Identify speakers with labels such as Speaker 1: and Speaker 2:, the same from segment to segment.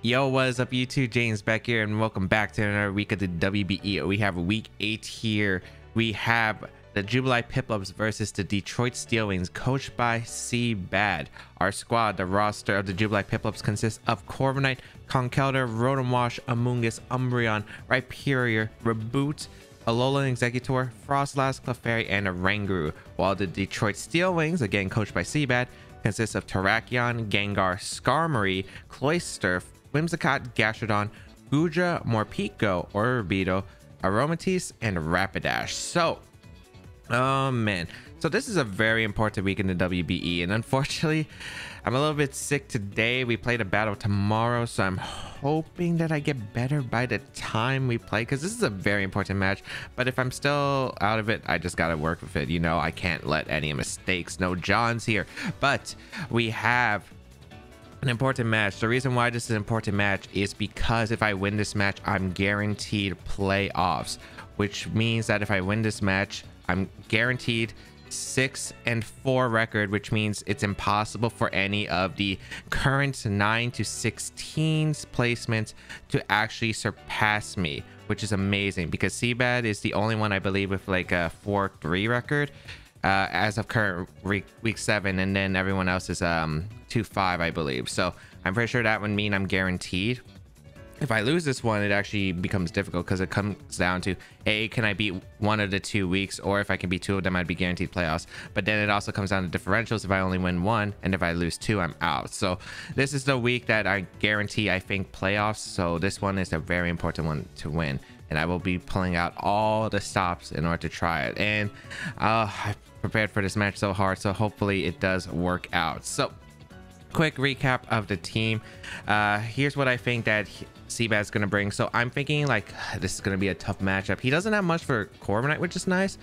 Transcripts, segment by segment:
Speaker 1: Yo, what is up YouTube? James Baek here, and welcome back to another week of the WBE. We have week 8 here. We have the Jubilife Piplups versus the Detroit Steel Wings, coached by CBad. Our squad, the roster of the Jubilife Piplups, consists of Corviknight, Conkeldurr, Rotomwash, Amoonguss, Umbreon, Rhyperior, Reboot, Alolan Exeggutor, Frostlass, Clefairy, and a Ranguru. While the Detroit Steel Wings, again coached by CBad, consists of Terrakion, Gengar, Skarmory, Cloyster, Whimsicott, Gastrodon, Goodra, Morpeko, Orbeetle, Aromatisse, and Rapidash. So, oh man. So this is a very important week in the WBE, and unfortunately, I'm a little bit sick today. We played a battle tomorrow, so I'm hoping that I get better by the time we play, because this is a very important match. But if I'm still out of it, I just gotta work with it. You know, I can't let any mistakes, no Johns here. But we have an important match. The reason why this is an important match is because if I win this match, I'm guaranteed playoffs, which means that if I win this match, I'm guaranteed 6-4 record, which means it's impossible for any of the current 9 to 16 placements to actually surpass me, which is amazing because CBad is the only one I believe with like a 4-3 record as of current week 7, and then everyone else is 2-5 I believe. So I'm pretty sure that would mean I'm guaranteed. If I lose this one, it actually becomes difficult because it comes down to, A, can I beat one of the 2 weeks, or if I can beat 2 of them, I'd be guaranteed playoffs. But then it also comes down to differentials. If I only win 1, and if I lose 2, I'm out. So this is the week that I guarantee, I think, playoffs. So this one is a very important one to win, and I will be pulling out all the stops in order to try it. And I prepared for this match so hard, so hopefully it does work out. So quick recap of the team. Here's what I think that CBad's gonna bring. So I'm thinking like this is gonna be a tough matchup. He doesn't have much for Corviknight, which is nice,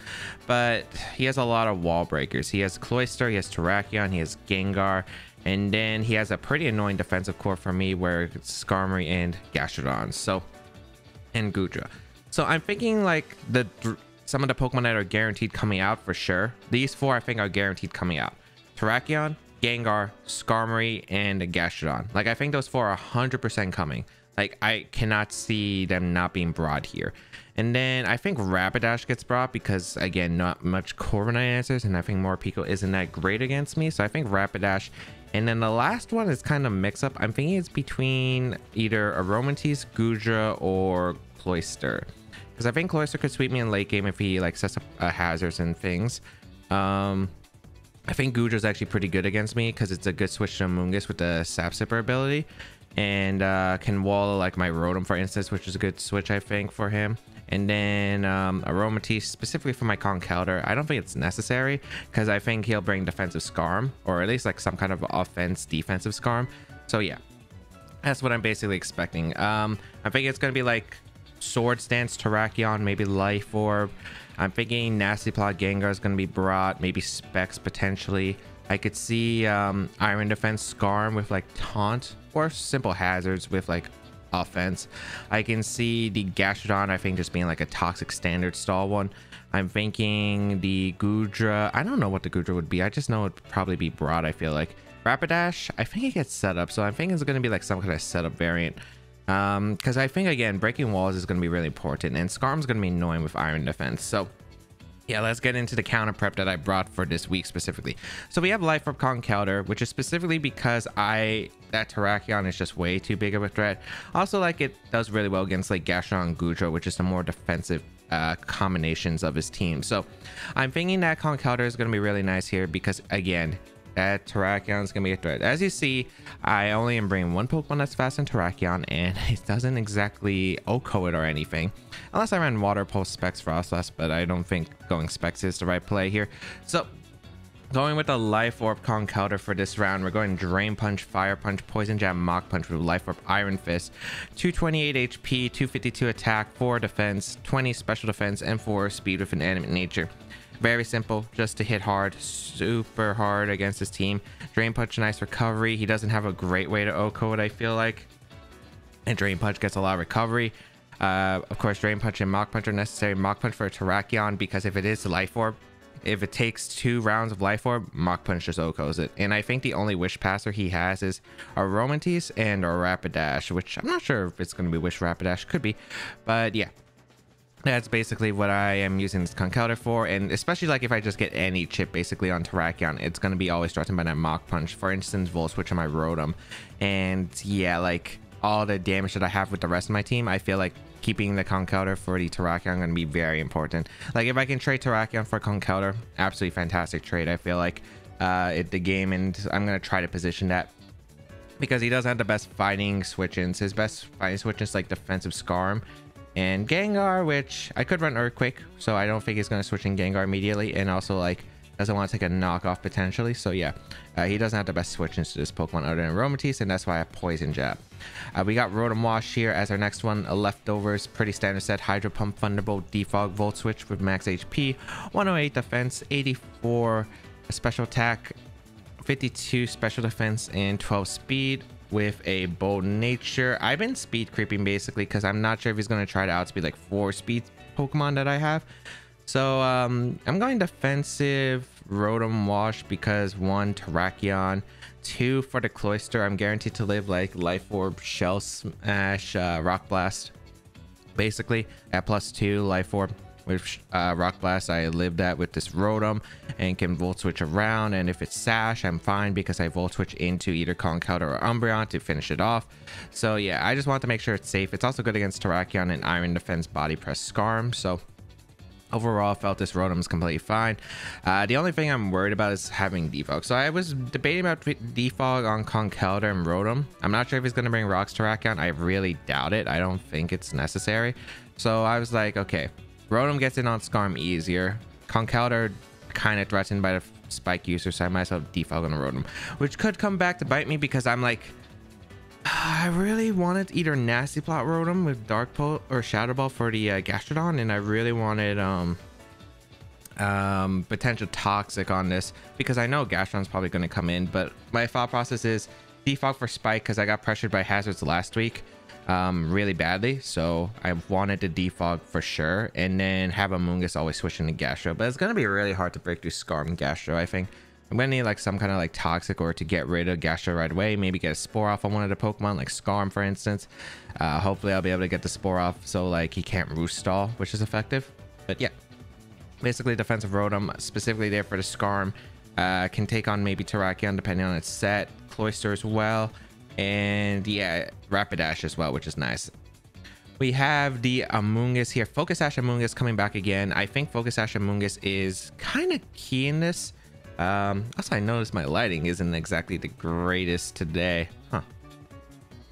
Speaker 1: but he has a lot of wall breakers. He has Cloyster, he has Terrakion, he has Gengar, and then he has a pretty annoying defensive core for me where it's Skarmory and Gastrodon, so, and Goodra. So I'm thinking like some of the Pokemon that are guaranteed coming out for sure. These 4 I think are guaranteed coming out: Terrakion, Gengar, Skarmory, and Gastrodon. Like I think those 4 are 100% coming. Like I cannot see them not being brought here. And then I think Rapidash gets brought because again, not much Corviknight answers, and I think Morpeko isn't that great against me, so I think Rapidash. And then the last one is kind of mix up. I'm thinking it's between either Aromatisse, Goodra, or Cloyster, because I think Cloyster could sweep me in late game if he like sets up hazards and things. I think Goodra is actually pretty good against me because it's a good switch to Amoonguss with the Sap Sipper ability, and can wall like my Rotom, for instance, which is a good switch I think for him. And then Aromatisse specifically for my Conkeldurr, I don't think it's necessary because I think he'll bring defensive Skarm, or at least like some kind of offense defensive Skarm. So yeah, that's what I'm basically expecting. I think it's gonna be like Swords Dance Terrakion, maybe Life Orb. I'm thinking Nasty Plot Gengar is going to be brought, maybe Specs potentially. I could see Iron Defense Skarm with like Taunt, or simple hazards with like offense. I can see the Gastrodon, I think, just being like a toxic standard stall one. I'm thinking the Goodra, I don't know what the Goodra would be, I just know it would probably be brought. I feel like Rapidash, I think it gets set up, so I'm thinking it's going to be like some kind of setup variant. Because I think again breaking walls is going to be really important, and Skarm's going to be annoying with Iron Defense. So yeah, let's get into the counter prep that I brought for this week specifically. So we have Life Orb Conkeldurr, which is specifically because that Terrakion is just way too big of a threat. Also, like, it does really well against like Gastrodon and Goodra, which is the more defensive combinations of his team. So I'm thinking that Conkeldurr is going to be really nice here because again, that Terrakion is going to be a threat. As you see, I only am bringing 1 Pokemon that's fast in Terrakion, and it doesn't exactly OHKO it or anything. Unless I ran Water Pulse Specs Frostlass, but I don't think going Specs is the right play here. So, going with the Life Orb Conkeldurr for this round, we're going Drain Punch, Fire Punch, Poison Jab, Mach Punch with Life Orb Iron Fist. 228 HP, 252 attack, 4 defense, 20 special defense, and 4 speed with Inanimate Nature. Very simple, just to hit hard, super hard against his team. Drain Punch, nice recovery. He doesn't have a great way to OHKO it, I feel like. And Drain Punch gets a lot of recovery. Of course, Drain Punch and Mach Punch are necessary. Mach Punch for Terrakion, because if it is Life Orb, if it takes 2 rounds of Life Orb, Mach Punch just OHKOs it. And I think the only Wish Passer he has is a Aromatisse and a Rapidash, which I'm not sure if it's going to be Wish Rapidash. Could be. But yeah, that's basically what I am using this Conkeldurr for. And especially like if I just get any chip basically on Terrakion, it's going to be always threatened by that Mach Punch. For instance, Volt Switch on my Rotom. And yeah, like all the damage that I have with the rest of my team, I feel like keeping the Conkeldurr for the Terrakion going to be very important. Like if I can trade Terrakion for Conkeldurr, absolutely fantastic trade. I feel like the game, and I'm going to try to position that because he doesn't have the best fighting switch-ins. His best fighting switch-ins like defensive Skarm and Gengar, which I could run Earthquake, so I don't think he's going to switch in Gengar immediately, and also like doesn't want to take a knockoff potentially. So yeah, he doesn't have the best switch-ins to this Pokemon other than Aromatisse, and that's why I Poison Jab. We got Rotom Wash here as our next one. Leftovers, pretty standard set. Hydro Pump, Thunderbolt, Defog, Volt Switch with max HP, 108 defense, 84 special attack, 52 special defense, and 12 speed with a Bold Nature. I've been speed creeping basically because I'm not sure if he's going to try to outspeed like 4 speed Pokemon that I have. So I'm going defensive Rotom Wash because 1, Terrakion, 2 for the Cloyster. I'm guaranteed to live like Life Orb, Shell Smash, Rock Blast. Basically at +2 Life Orb with Rock Blast, I lived that with this Rotom and can Volt Switch around. And if it's Sash, I'm fine because I Volt Switch into either Conkeldurr or Umbreon to finish it off. So yeah, I just want to make sure it's safe. It's also good against Terrakion and Iron Defense Body Press Skarm. So overall, I felt this Rotom is completely fine. The only thing I'm worried about is having Defog. So I was debating about Defog on Conkeldurr and Rotom. I'm not sure if he's going to bring Rocks Terrakion. I really doubt it. I don't think it's necessary. So I was like, okay, Rotom gets in on Skarm easier. Conkeldurr kind of threatened by the Spike user, so I might as well Defog on the Rotom, which could come back to bite me because I'm like, I really wanted either Nasty Plot Rotom with Dark Pulse or Shadow Ball for the Gastrodon, and I really wanted potential Toxic on this because I know Gastrodon's probably going to come in. But my thought process is Defog for Spike because I got pressured by Hazards last week really badly, so I wanted to Defog for sure, and then have Amoonguss always switch into Gastro. But it's going to be really hard to break through Skarm and Gastro. I think I'm gonna need like some kind of like Toxic or to get rid of Gastro right away. Maybe get a Spore off on one of the Pokemon like Skarm, for instance. Hopefully I'll be able to get the Spore off so like he can't Roost Stall, which is effective. But yeah, basically defensive Rotom specifically there for the Skarm. Can take on maybe Terrakion depending on its set, Cloyster as well, and yeah, Rapidash as well, which is nice. We have the Amoonguss here. Focus Sash Amoonguss coming back again. I think Focus Sash Amoonguss is kind of key in this. Also, I noticed my lighting isn't exactly the greatest today, huh?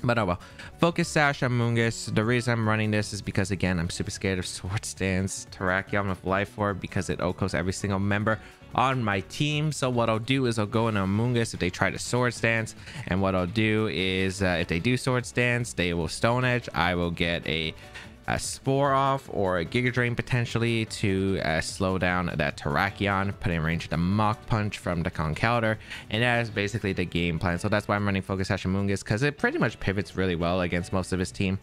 Speaker 1: But oh well. Focus Sash Amoonguss. The reason I'm running this is because again, I'm super scared of Sword Stance Terrakion with Life Orb because it OHKOs every single member on my team. So what I'll do is I'll go into Amoonguss if they try to Sword Stance, and what I'll do is if they do Sword Stance, they will Stone Edge. I will get a Spore off or a Giga Drain potentially to slow down that Terrakion, put in range the Mach Punch from the Conkeldurr, and that is basically the game plan. So that's why I'm running Focus Sash Amoonguss, because it pretty much pivots really well against most of his team.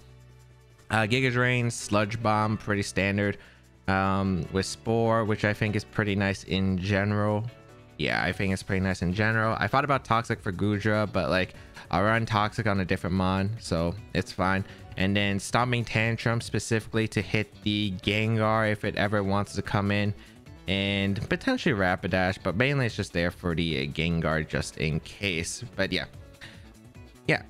Speaker 1: Giga Drain, Sludge Bomb, pretty standard, with Spore, which I think is pretty nice in general. Yeah, I think it's pretty nice in general. I thought about Toxic for Gudra, but like I'll run Toxic on a different mon, so it's fine. And then Stomping Tantrum specifically to hit the Gengar if it ever wants to come in, and potentially Rapidash, but mainly it's just there for the Gengar just in case. But yeah,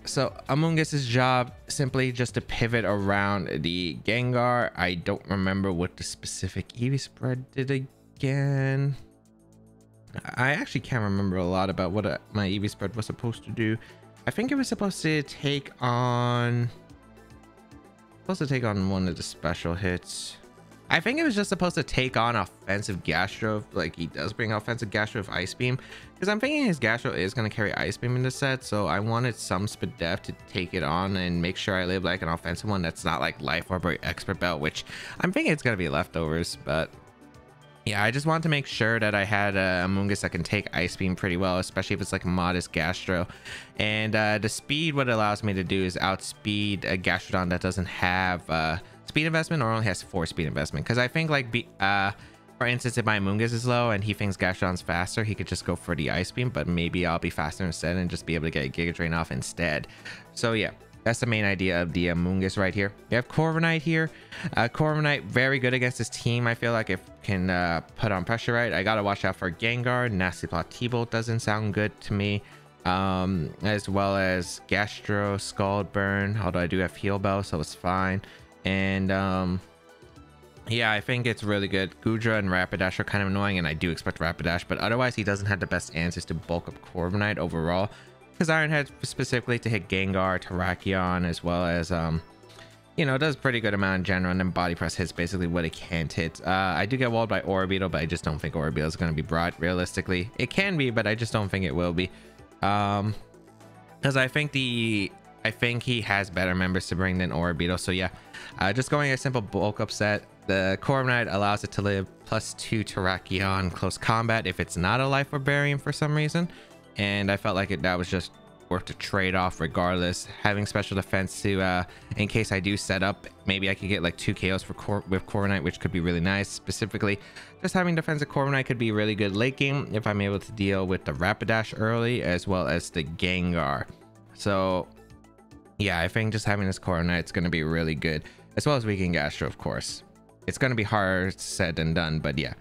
Speaker 1: so Amoonguss's job simply just to pivot around the Gengar. I don't remember what the specific EV spread did again. I actually can't remember a lot about what my EV spread was supposed to do. I think it was supposed to take on one of the special hits. I think it was just supposed to take on offensive Gastro, like he does bring offensive Gastro with Ice Beam, because I'm thinking his Gastro is going to carry Ice Beam in the set, so I wanted some Spadef to take it on and make sure I live like an offensive one that's not like Life Orb or Expert Belt, which I'm thinking it's going to be Leftovers. But yeah, I just wanted to make sure that I had a Amoonguss that can take Ice Beam pretty well, especially if it's like a modest Gastro. And the speed, what it allows me to do is outspeed a Gastrodon that doesn't have speed investment or only has 4 speed investment. Because I think like For instance, if my Mungus is low and he thinks Gastrodon's faster, he could just go for the Ice Beam, but maybe I'll be faster instead and just be able to get a Giga Drain off instead. So yeah, that's the main idea of the Mungus right here. We have Corviknight here. Corviknight, very good against this team. I feel like it can put on pressure right. I gotta watch out for Gengar. Nasty Plot T-Bolt doesn't sound good to me. As well as Gastro, Scald Burn, although I do have Heal Bell, so it's fine. And yeah, I think it's really good. Goodra and Rapidash are kind of annoying, and I do expect Rapidash, but otherwise he doesn't have the best answers to bulk up Corviknight overall, because Iron Head specifically to hit Gengar, Terrakion, as well as you know, does pretty good amount in general, and then Body Press hits basically what it can't hit. I do get walled by Orbeetle, but I just don't think Orbeetle is going to be brought realistically. It can be, but I just don't think it will be, because I think he has better members to bring than Orbeetle. So yeah, just going a simple bulk up set. The Corviknight allows it to live +2 Terrakion close combat if it's not a Life Orb Variant for some reason, and I felt like that was just worth the trade-off regardless. Having special defense to in case I do set up, maybe I could get like 2 KOs with Corviknight, which could be really nice. Specifically, just having defensive Corviknight could be really good late game if I'm able to deal with the Rapidash early as well as the Gengar. So yeah, I think just having this Corviknight is going to be really good, as well as weakening Gastro, of course. It's going to be harder said than done, but yeah.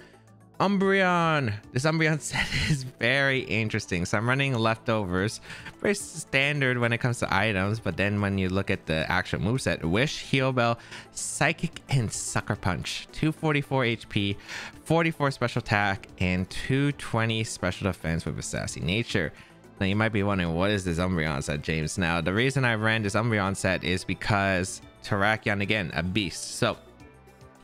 Speaker 1: Umbreon. This Umbreon set is very interesting. So I'm running leftovers. Very standard when it comes to items, but then when you look at the actual moveset, Wish, Heal Bell, Psychic, and Sucker Punch. 244 HP, 44 special attack, and 220 special defense with a sassy nature. Now you might be wondering, what is this Umbreon set, James? Now the reason I ran this Umbreon set is because Terrakion, again, a beast. So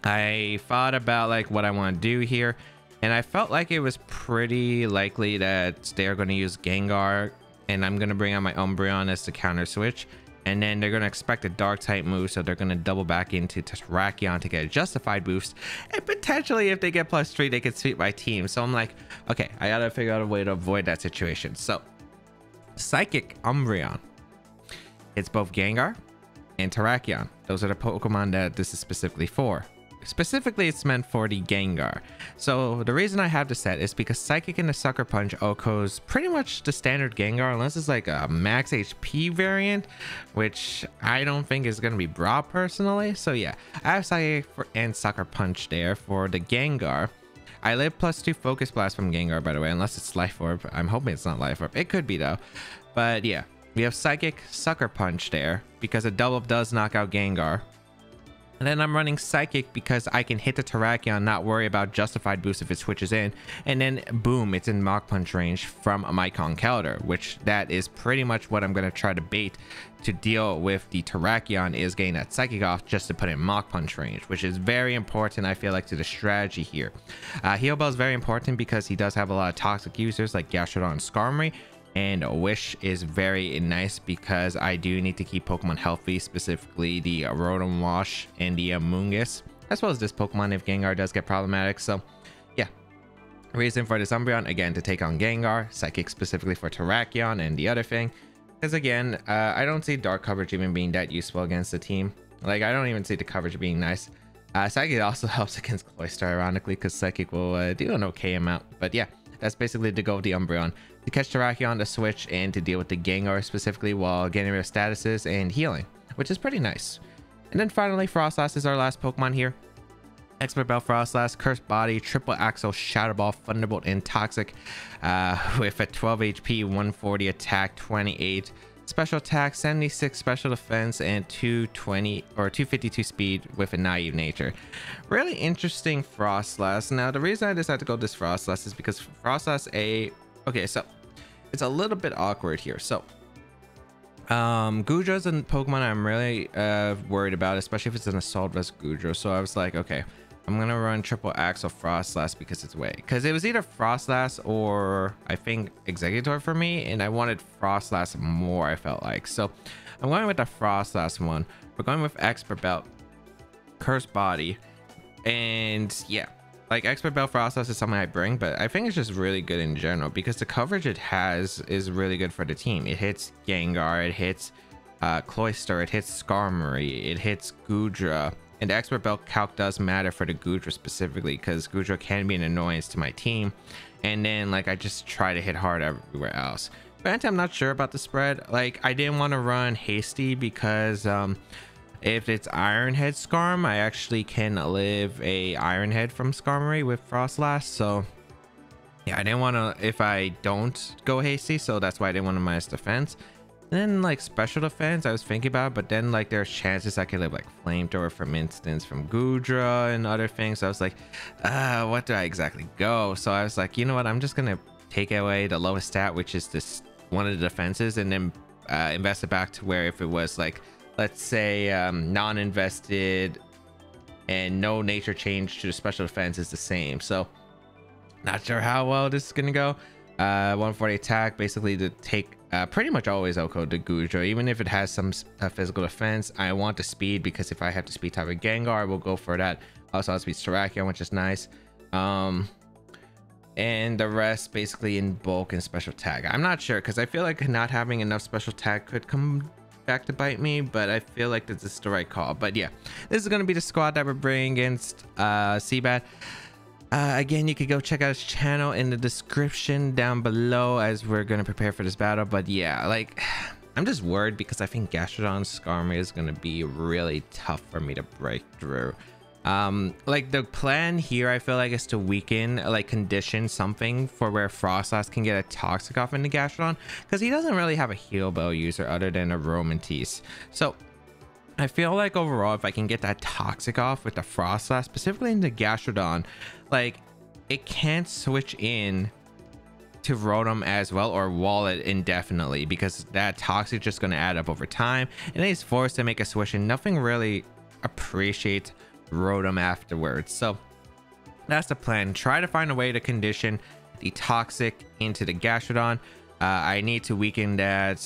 Speaker 1: I thought about like what I want to do here, and I felt like it was pretty likely that they're going to use Gengar, and I'm going to bring out my Umbreon as the counter switch, and then they're going to expect a dark type move, so they're going to double back into Terrakion to get a justified boost, and potentially if they get +3 they could sweep my team. So I'm like, okay, I gotta figure out a way to avoid that situation. So Psychic Umbreon, it's both Gengar and Terrakion. Those are the Pokemon that this is specifically for. Specifically, it's meant for the Gengar. So the reason I have the set is because Psychic and the Sucker Punch echoes pretty much the standard Gengar, unless it's like a max HP variant, which I don't think is going to be brought personally. So yeah, I have Psychic and Sucker Punch there for the Gengar. I live +2 Focus Blast from Gengar, by the way, unless it's Life Orb. I'm hoping it's not Life Orb. It could be though. But yeah, we have Psychic, Sucker Punch there because a double does knock out Gengar. And then I'm running Psychic because I can hit the Terrakion, not worry about justified boost if it switches in, and then boom, it's in Mach Punch range from my Conkeldurr, which that is pretty much what I'm going to try to bait to deal with the Terrakion, is getting that Psychic off just to put in Mach Punch range, which is very important, I feel like, to the strategy here. Heal Bell is very important because he does have a lot of toxic users like Gastrodon and Skarmory, and Wish is very nice because I do need to keep Pokemon healthy, specifically the Rotom Wash and the Mungus, as well as this Pokemon if Gengar does get problematic. So yeah, reason for this Umbreon, again, to take on Gengar, Psychic specifically for Terrakion, and the other thing is, again, I don't see Dark coverage even being that useful against the team. Like, I don't even see the coverage being nice. Psychic also helps against Cloyster, ironically, because Psychic will do an okay amount. But yeah, that's basically the goal of the Umbreon, to catch Terrakion, to switch, and to deal with the Gengar specifically while getting rid of statuses and healing, which is pretty nice. And then finally, Frostlass is our last Pokemon here. Expert Bell Frostlass, Cursed Body, Triple Axle, Shadow Ball, Thunderbolt, and Toxic, with a 12 HP, 140 attack, 28 special attack, 76 special defense, and 220 or 252 speed with a naive nature. Really interesting Frostlass. Now the reason I decided to go this Frostlass is because Frostlass okay, so it's a little bit awkward here. So Gudra's a Pokemon I'm really worried about, especially if it's an Assault Vest Gudra. So I was like, okay, I'm gonna run Triple Axle Frostlass because it's way, because it was either Frostlass or I think Executor for me, and I wanted Frostlass more, I felt like. So I'm going with the Frostlass one. We're going with Expert Belt, Cursed Body, and yeah, like Expert Belt Frostlass is something I bring, but I think it's just really good in general because the coverage it has is really good for the team. It hits Gengar, it hits Cloyster, it hits Skarmory, it hits Gudra, And the expert belt calc does matter for the Goodra specifically, because Goodra can be an annoyance to my team. And then like I just try to hit hard everywhere else. Granted, I'm not sure about the spread. Like I didn't want to run hasty because if it's Iron Head Skarm, I actually can live a Iron Head from Skarmory with Frost Blast. So yeah, I didn't want to if I don't go hasty, so that's why I didn't want to minus defense. And then like special defense I was thinking about, but then like there's chances I could live like flamethrower, from instance, from Goodra and other things. So I was like, what do I exactly go? So I was like, you know what, I'm just gonna take away the lowest stat, which is this one of the defenses, and then invest it back to where if it was like, let's say non-invested and no nature change to the special defense is the same. So not sure how well this is gonna go. 140 attack, basically to take pretty much always outcode the Goodra, even if it has some physical defense. I want the speed, because if I have to speed type of Gengar, I will go for that. Also I'll speed Terrakion, which is nice. And the rest basically in bulk and special tag. I'm not sure, because I feel like not having enough special tag could come back to bite me, but I feel like this is the right call. But yeah, this is going to be the squad that we're bringing against CBad. Again, you could go check out his channel in the description down below as we're going to prepare for this battle. But yeah, like I'm just worried because I think Gastrodon Skarmory is going to be really tough for me to break through. Like the plan here, I feel like, is to weaken, like condition something for where Frostlass can get a toxic off into Gastrodon, because he doesn't really have a heal bell user other than a Romantis. So I feel like overall, if I can get that toxic off with the Frostlass, specifically into Gastrodon, like it can't switch in to Rotom as well, or wall it indefinitely, because that toxic just going to add up over time, and he's forced to make a switch, and nothing really appreciates Rotom afterwards. So that's the plan. Try to find a way to condition the toxic into the Gastrodon. I need to weaken that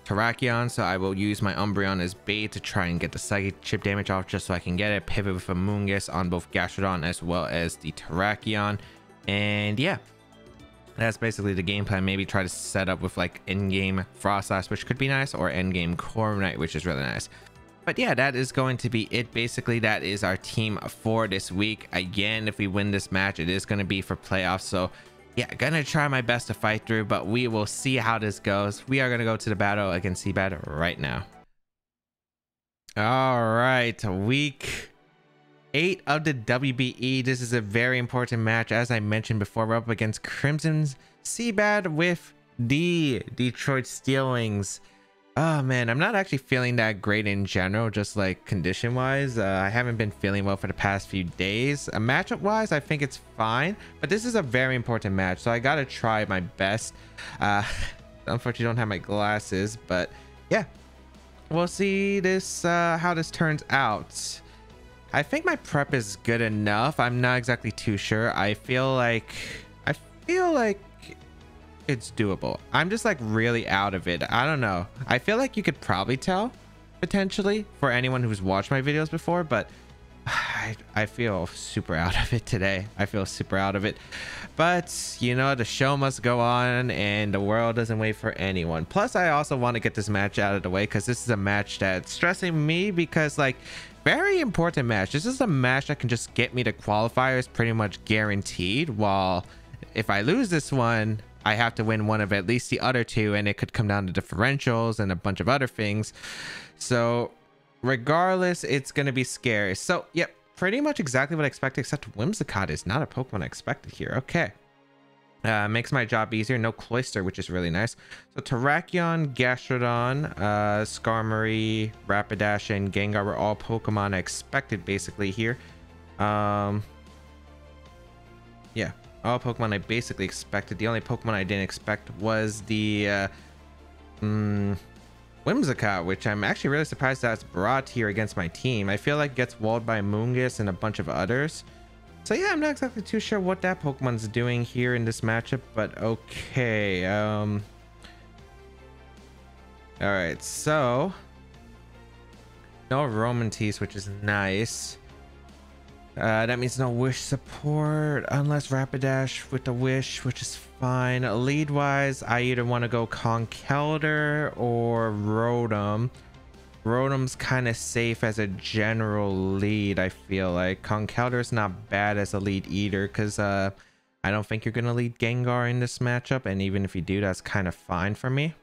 Speaker 1: Terrakion, so I will use my Umbreon as bait to try and get the psychic chip damage off, just so I can get it. Pivot with a Moongus on both Gastrodon as well as the Terrakion. And yeah, that's basically the game plan. Maybe try to set up with like in-game Frostlass, which could be nice, or end-game Corviknight, which is really nice. But yeah, that is going to be it. Basically, that is our team for this week. Again, if we win this match, it is going to be for playoffs. So yeah, gonna try my best to fight through, but we will see how this goes. We are gonna go to the battle against CBad right now. All right, week 8 of the WBE. This is a very important match. As I mentioned before, we're up against Crimson's CBad with the Detroit Steel Wings. Oh man, I'm not actually feeling that great in general, just like condition wise. I haven't been feeling well for the past few days. Matchup wise, I think it's fine, but this is a very important match, so I gotta try my best. Unfortunately, I don't have my glasses, but yeah, we'll see this how this turns out. I think my prep is good enough. I'm not exactly too sure. I feel like it's doable. I'm just like really out of it. I don't know. I feel like you could probably tell potentially for anyone who's watched my videos before, but I feel super out of it today. I feel super out of it, but you know, the show must go on and the world doesn't wait for anyone. Plus I also want to get this match out of the way, because this is a match that's stressing me, because like very important match. This is a match that can just get me to qualifiers pretty much guaranteed, while if I lose this one, I have to win one of at least the other two, and it could come down to differentials and a bunch of other things. So regardless, it's going to be scary. So yep, pretty much exactly what I expected, except Whimsicott is not a Pokemon I expected here. Okay. Makes my job easier. No Cloyster, which is really nice. So Terrakion, Gastrodon, Skarmory, Rapidash, and Gengar were all Pokemon I expected basically here. Yeah, all Pokemon I basically expected. The only Pokemon I didn't expect was the Whimsicott, which I'm actually really surprised that's brought here against my team. I feel like it gets walled by Moongus and a bunch of others. So yeah, I'm not exactly too sure what that Pokemon's doing here in this matchup, but okay. All right, so no Romantis, which is nice. That means no Wish support unless Rapidash with the Wish, which is fine. Lead wise, I either want to go Conkeldurr or Rotom. Rotom's kind of safe as a general lead. I feel like Conkeldurr's not bad as a lead either, because I don't think you're gonna lead Gengar in this matchup, and even if you do, that's kind of fine for me.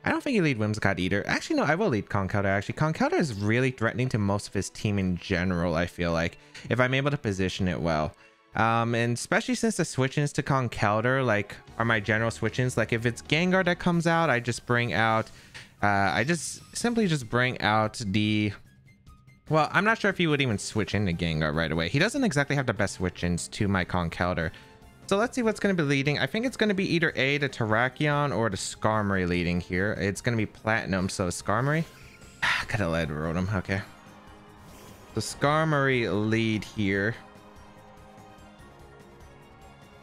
Speaker 1: I don't think you lead Whimsicott either. Actually, no, I will lead Conkeldurr. Actually, Conkeldurr is really threatening to most of his team in general, I feel like, if I'm able to position it well. And especially since the switch-ins to Conkeldurr, like, are my general switch-ins. Like, if it's Gengar that comes out, I just bring out... I just simply bring out the... Well, I'm not sure if he would even switch into Gengar right away. He doesn't exactly have the best switch-ins to my Conkeldurr. So let's see what's going to be leading. I think it's going to be either A, the Terrakion, or the Skarmory leading here. It's going to be Platinum, so Skarmory. Could have led Rotom. Okay. The Skarmory lead here.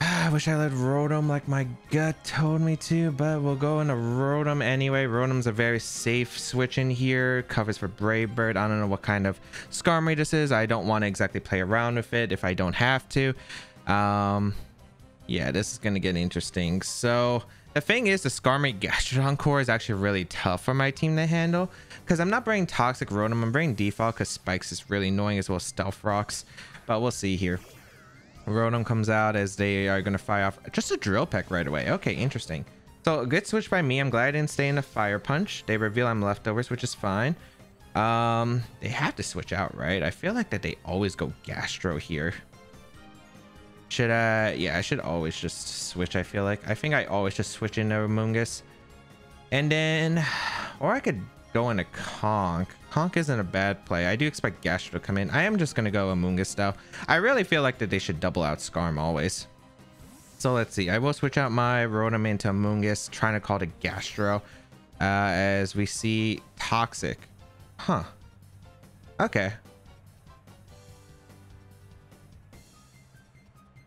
Speaker 1: I wish I led Rotom like my gut told me to, but we'll go into Rotom anyway. Rotom's a very safe switch in here. Covers for Brave Bird. I don't know what kind of Skarmory this is. I don't want to exactly play around with it if I don't have to. Yeah, this is going to get interesting. So the thing is, the Skarmory Gastrodon core is actually really tough for my team to handle, because I'm not bringing Toxic Rotom. I'm bringing Default because Spikes is really annoying, as well as Stealth Rocks. But we'll see here. Rotom comes out as they are going to fire off just a Drill Peck right away. Okay, interesting. So a good switch by me. I'm glad I didn't stay in a Fire Punch. They reveal I'm leftovers, which is fine. They have to switch out, right? I feel like that they always go Gastro here. Should I? Yeah, I should always just switch. I feel like I always just switch into Amoonguss, and then, or I could go into Conk. Conk isn't a bad play. I do expect Gastro to come in. I am just gonna go Amoonguss though. I really feel like that they should double out Skarm always. So let's see. I will switch out my Rotom into Amoonguss, trying to call it Gastro, as we see Toxic. Huh. Okay.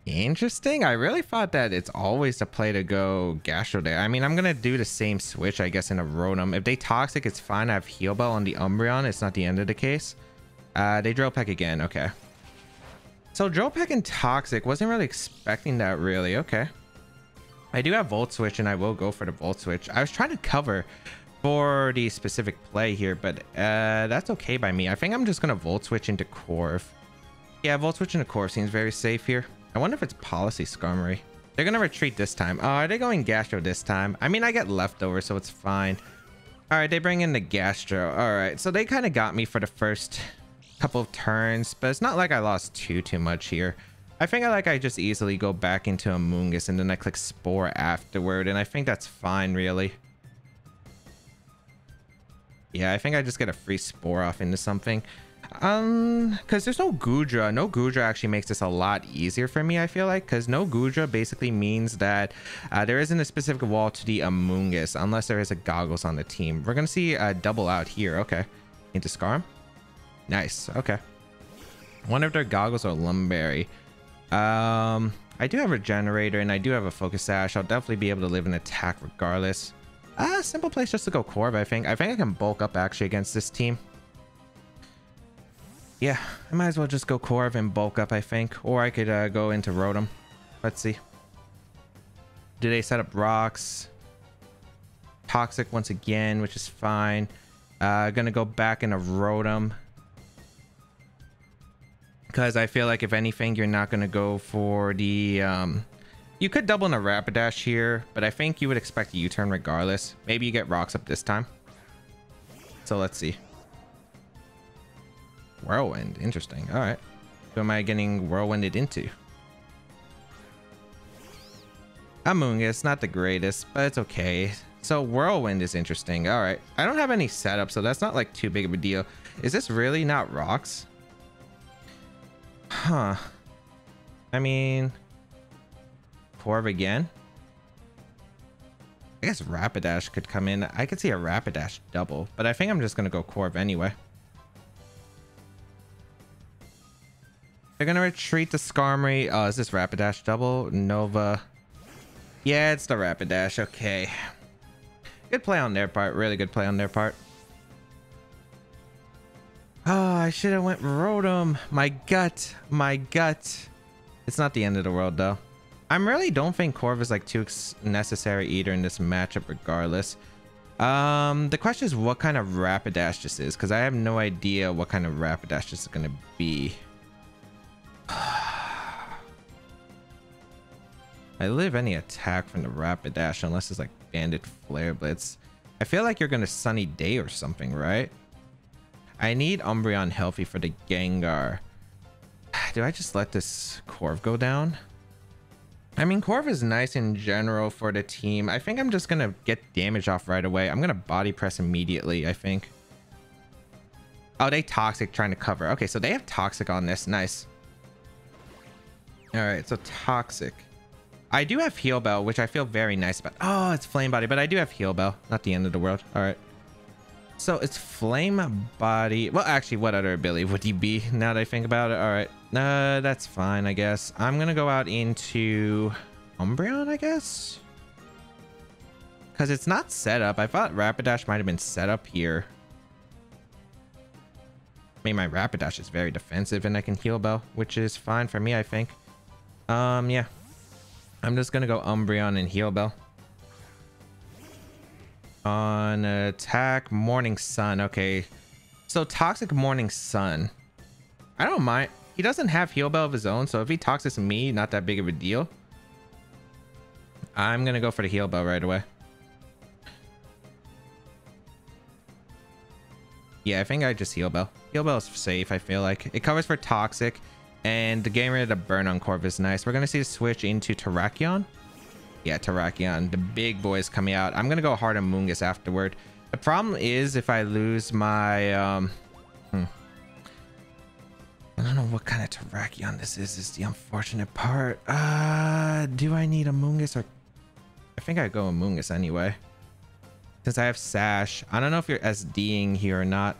Speaker 1: Interesting. I really thought that it's always the play to go Gastro there. I mean, I'm gonna do the same switch, I guess, in a Rotom. If they Toxic, it's fine. I have Heal Bell on the Umbreon. It's not the end of the case. They Drill Peck again. Okay. So Drill Peck and Toxic. Wasn't really expecting that, really. Okay. I do have Volt Switch, and I will go for the Volt Switch. I was trying to cover for the specific play here, but that's okay by me. I think I'm just gonna Volt Switch into Corv. Yeah, Volt Switch into Corv seems very safe here. I wonder if it's Policy Skarmory. They're gonna retreat this time. Oh, are they going Gastro this time? I mean, I get leftovers, so it's fine. All right, they bring in the Gastro. All right, so they kind of got me for the first couple of turns, but it's not like I lost too much here. I think I just easily go back into Amoonguss, and then I click Spore afterward, and I think that's fine, really. Yeah, I think I just get a free Spore off into something. Because there's no Goodra. No Goodra actually makes this a lot easier for me, I feel like, because no Goodra basically means that there isn't a specific wall to the Amoonguss unless there is a Goggles on the team. We're gonna see a double out here. Okay, into Skarm. Nice. Okay, one of their Goggles or Lumberry. I do have a Regenerator, and I do have a Focus Sash. I'll definitely be able to live an attack regardless. Simple place just to go Corv. I think I can bulk up actually against this team. Yeah, I might as well just go Corv and bulk up, I think. Or I could go into Rotom. Let's see. Do they set up rocks? Toxic once again, which is fine. Gonna go back into Rotom, because I feel like if anything, you're not gonna go for the... You could double in a Rapidash here, but I think you would expect a U-turn regardless. Maybe you get rocks up this time. So let's see. Whirlwind. Interesting. All right. Who am I getting whirlwinded into? Amoonguss. Not the greatest, but it's okay. So Whirlwind is interesting. All right. I don't have any setup, so that's not like too big of a deal. Is this really not rocks? Huh. I mean... Corv again? I guess Rapidash could come in. I could see a Rapidash double, but I think I'm just going to go Corv anyway. They're going to retreat the Skarmory. Oh, is this Rapidash double? Nova. Yeah, it's the Rapidash. Okay. Good play on their part. Really good play on their part. Oh, I should have went Rotom. My gut. My gut. It's not the end of the world, though. I really don't think Corv is like too necessary either in this matchup regardless. The question is what kind of Rapidash this is, because I have no idea what kind of Rapidash this is going to be. I live any attack from the Rapidash unless it's like Banded Flare Blitz. I feel like you're going to Sunny Day or something, right? I need Umbreon healthy for the Gengar. Do I just let this Corv go down? I mean, Corv is nice in general for the team. I think I'm just going to get damage off right away. I'm going to Body Press immediately, I think. Oh, they Toxic trying to cover. Okay, so they have Toxic on this. Nice. All right, so Toxic. I do have Heal Bell, which I feel very nice about. Oh, it's Flame Body, but I do have Heal Bell. Not the end of the world. All right. So it's Flame Body. Well, actually, what other ability would he be now that I think about it? All right. That's fine, I guess. I'm going to go out into Umbreon, I guess. Because it's not set up. I thought Rapidash might have been set up here. I mean, my Rapidash is very defensive and I can Heal Bell, which is fine for me, I think. Yeah. I'm just going to go Umbreon and Heal Bell. On attack, Morning Sun. Okay. So Toxic Morning Sun. I don't mind. He doesn't have Heal Bell of his own, so if he Toxics me, not that big of a deal. I'm going to go for the Heal Bell right away. Yeah, I think I just Heal Bell. Heal Bell is safe, I feel like. It covers for Toxic, and the getting rid of the burn on Corv is nice. We're going to see a switch into Terrakion. Yeah, Terrakion. The big boys coming out. I'm going to go hard on Moongus afterward. The problem is if I lose my... I don't know what kind of Terrakion this is the unfortunate part. Do I need a Moongus or... I think I go a Moongus anyway. Since I have Sash. I don't know if you're SDing here or not.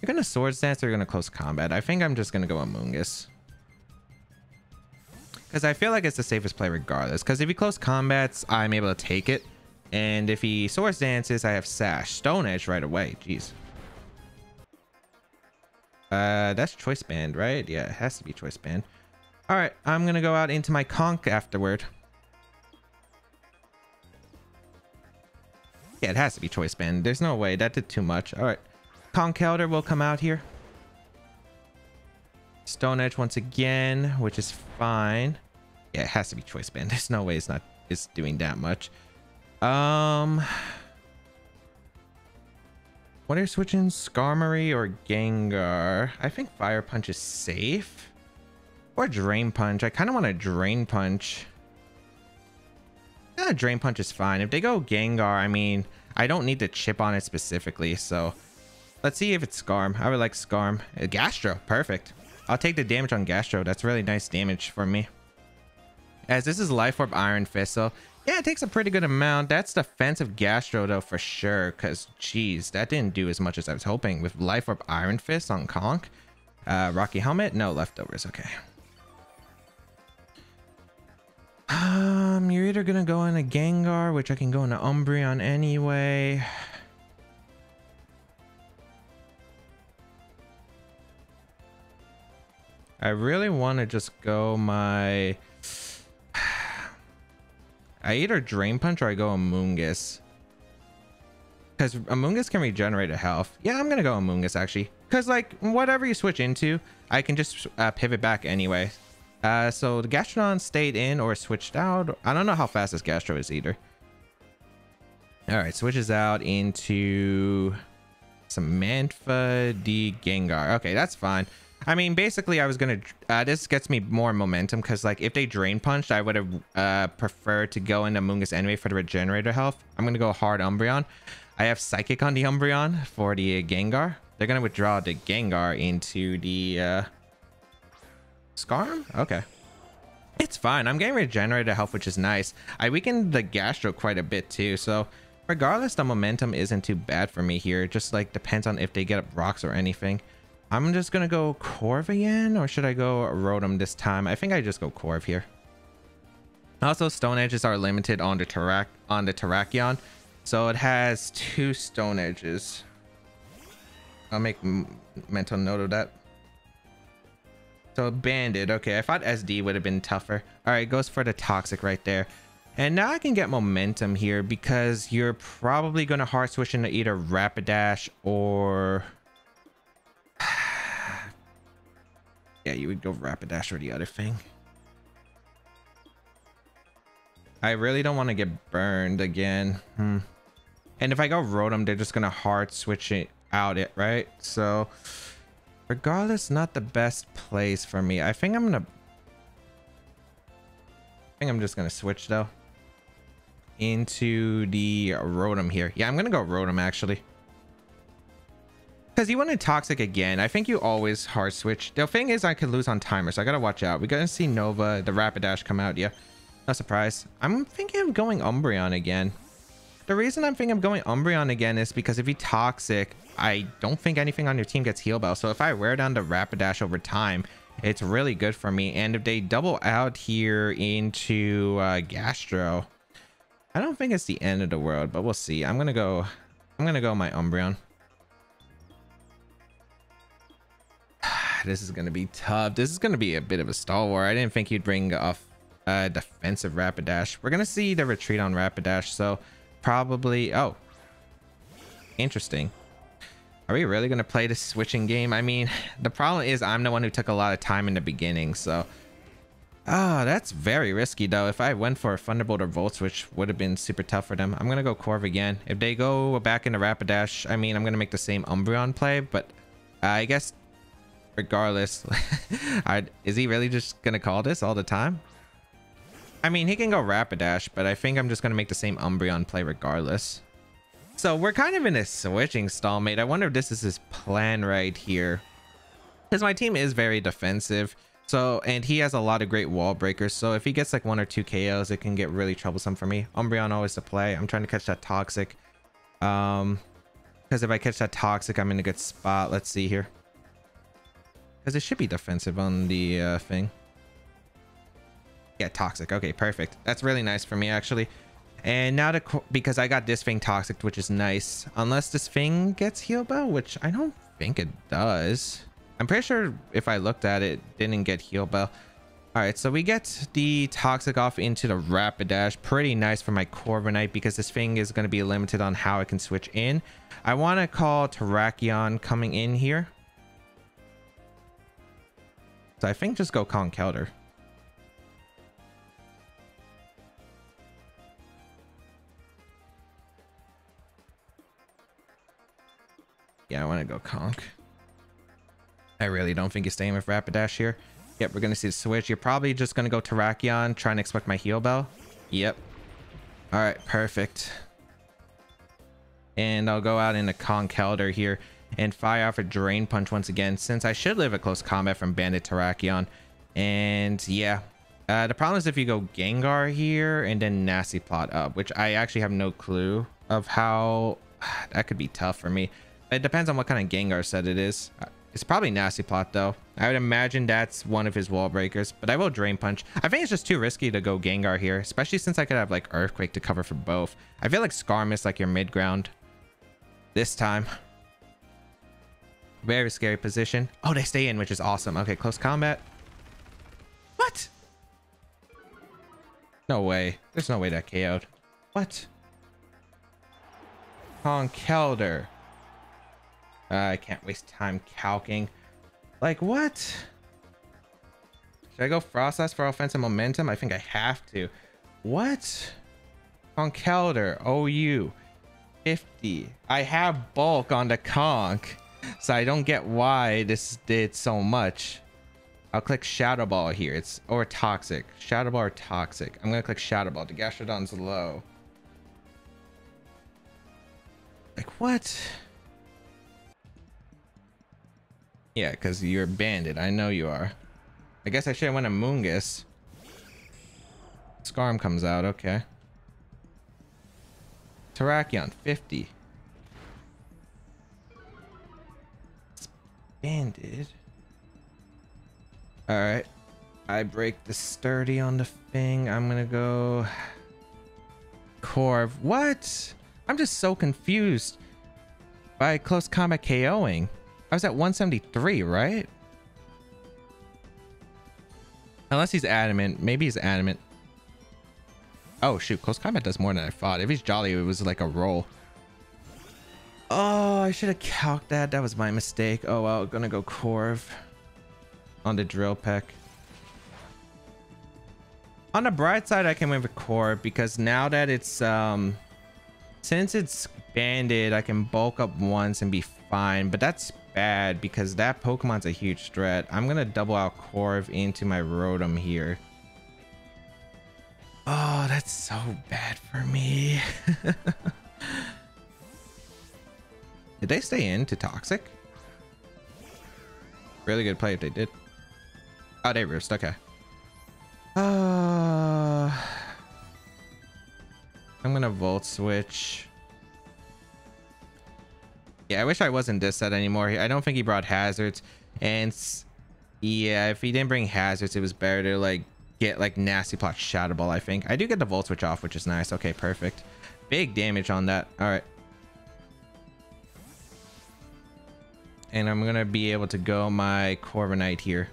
Speaker 1: You're going to Swords Dance or you're going to Close Combat. I think I'm just going to go a Moongus. Because I feel like it's the safest play regardless. Because if he Close Combats, I'm able to take it. And if he Swords Dances, I have Sash. Stone Edge right away. Jeez. That's Choice Band, right? Yeah, it has to be Choice Band. All right, I'm going to go out into my Conk afterward. Yeah, it has to be Choice Band. There's no way. That did too much. All right. Conkeldurr will come out here. Stone Edge once again, which is fine. Yeah, it has to be Choice Band. There's no way it's doing that much. What are you switching? Skarmory or Gengar? I think Fire Punch is safe. Or Drain Punch. I kind of want a Drain Punch. Yeah, Drain Punch is fine. If they go Gengar, I mean, I don't need to chip on it specifically. So let's see if it's Skarm. I would like Skarm. Gastro. Perfect. I'll take the damage on Gastro. That's really nice damage for me. As this is Life Orb Iron Fist, so yeah, it takes a pretty good amount. That's defensive Gastro though for sure, because geez, that didn't do as much as I was hoping with Life Orb Iron Fist on Conk. Rocky Helmet, no leftovers. Okay. You're either gonna go in a Gengar, which I can go into Umbreon anyway. I really want to just go my... I either Drain Punch or I go Amoonguss. Because Amoonguss can regenerate a health. Yeah, I'm going to go Amoonguss actually. Because like, whatever you switch into, I can just pivot back anyway. So the Gastrodon stayed in or switched out. I don't know how fast this Gastro is either. Alright, switches out into some Mantha D Gengar. Okay, that's fine. I mean, basically, I was gonna. This gets me more momentum because, like, if they Drain Punched, I would have preferred to go into Amoonguss anyway for the Regenerator health. I'm gonna go hard Umbreon. I have Psychic on the Umbreon for the Gengar. They're gonna withdraw the Gengar into the Skarm. Okay, it's fine. I'm getting Regenerator health, which is nice. I weakened the Gastro quite a bit too, so regardless, the momentum isn't too bad for me here. It just like depends on if they get up rocks or anything. I'm just gonna go Corv again, or should I go Rotom this time? I think I just go Corv here. Also, Stone Edges are limited on the Terrakion, so it has 2 Stone Edges. I'll make mental note of that. So Banded. Okay, I thought SD would have been tougher. All right, goes for the Toxic right there. And now I can get momentum here because you're probably going to hard switch into either Rapidash or... yeah, you would go Rapidash or the other thing. I really don't want to get burned again. And if I go Rotom, they're just going to hard switch it out, right? So regardless, not the best place for me. I think I'm just going to switch though into the Rotom here. Yeah, I'm going to go Rotom actually. Because you want to Toxic again. I think you always hard switch. The thing is I could lose on timer, so I got to watch out. We're going to see Nova, the Rapidash come out. Yeah, no surprise. I'm thinking of going Umbreon again. The reason I'm thinking of going Umbreon again is because if you Toxic, I don't think anything on your team gets Heal Bell. So if I wear down the Rapidash over time, it's really good for me. And if they double out here into Gastro, I don't think it's the end of the world, but we'll see. I'm gonna go my Umbreon. This is gonna be tough. This is gonna be a bit of a stalwart. I didn't think you'd bring off defensive Rapidash. We're gonna see the retreat on Rapidash, so probably... oh, interesting. Are we really gonna play this switching game? I mean, the problem is I'm the one who took a lot of time in the beginning, so... oh, that's very risky though. If I went for a Thunderbolt or Volt Switch, would have been super tough for them. I'm gonna go Corv again. If they go back into Rapidash, I mean, I'm gonna make the same Umbreon play, but I guess regardless, is he really just gonna call this all the time? I mean, he can go Rapidash, but I think I'm just gonna make the same Umbreon play regardless. So we're kind of in a switching stalemate. I wonder if this is his plan right here, because my team is very defensive. So, and he has a lot of great wall breakers. So if he gets like 1 or 2 KOs, it can get really troublesome for me. Umbreon always to play. I'm trying to catch that Toxic. Because if I catch that Toxic, I'm in a good spot. Let's see here. Because it should be defensive on the thing. Yeah, Toxic. Okay, perfect. That's really nice for me, actually. And now because I got this thing Toxic, which is nice. Unless this thing gets Heal Bell, which I don't think it does. I'm pretty sure if I looked at it, didn't get Heal Bell. All right, so we get the Toxic off into the Rapidash. Pretty nice for my Corviknight because this thing is going to be limited on how I can switch in. I want to call Terrakion coming in here. So I think just go Conkeldurr. Yeah, I want to go Conk. I really don't think he's staying with Rapidash here. Yep, we're going to see the switch. You're probably just going to go Terrakion, trying to expect my Heal Bell. Yep. All right, perfect. And I'll go out into Conkeldurr here and fire off a Drain Punch once again, since I should live a close combat from Bandit Terrakion. And yeah, the problem is if you go Gengar here and then Nasty Plot up, which I actually have no clue of how that could be tough for me. It depends on what kind of Gengar set it is. It's probably Nasty Plot though. I would imagine that's one of his wall breakers, but I will Drain Punch. I think it's just too risky to go Gengar here, especially since I could have like Earthquake to cover for both. I feel like Skarm is like your mid ground this time. Very scary position. Oh, they stay in, which is awesome. Okay, close combat. What? No way. There's no way that KO'd. What? Conkeldurr. I can't waste time calking. Like, what? Should I go Frost Blast for offensive momentum? I think I have to. What? Conkeldurr, OU. 50. I have bulk on the Conk, so I don't get why this did so much. I'll click Shadow Ball here. It's or Toxic. Shadow Ball or Toxic. I'm gonna click Shadow Ball. The Gastrodon's low. Like, what? Yeah, because you're a bandit. I know you are. I guess I should have went a Moongus. Skarm comes out. Okay. Terrakion, 50. It's banded. Alright. I break the sturdy on the thing. I'm gonna go... Corv. What? I'm just so confused by close combat KOing. I was at 173, right? Unless he's adamant. Maybe he's adamant. Oh shoot, close combat does more than I thought. If he's jolly, it was like a roll. Oh, I should have calced that. That was my mistake. Oh well, gonna go Corv on the drill peck. On the bright side, I can win with Corv because now that it's since it's banded, I can bulk up once and be fine. But that's bad because that Pokemon's a huge threat. I'm gonna double out Corv into my Rotom here. Oh, that's so bad for me. Did they stay into Toxic? Really good play if they did. Oh, they roost. Okay. I'm gonna Volt Switch. Yeah, I wish I wasn't this set anymore. I don't think he brought hazards. And yeah, if he didn't bring hazards, it was better to like get like Nasty Plot Shadow Ball, I think. I do get the Volt Switch off, which is nice. Okay, perfect. Big damage on that. All right. And I'm gonna be able to go my Corviknight here.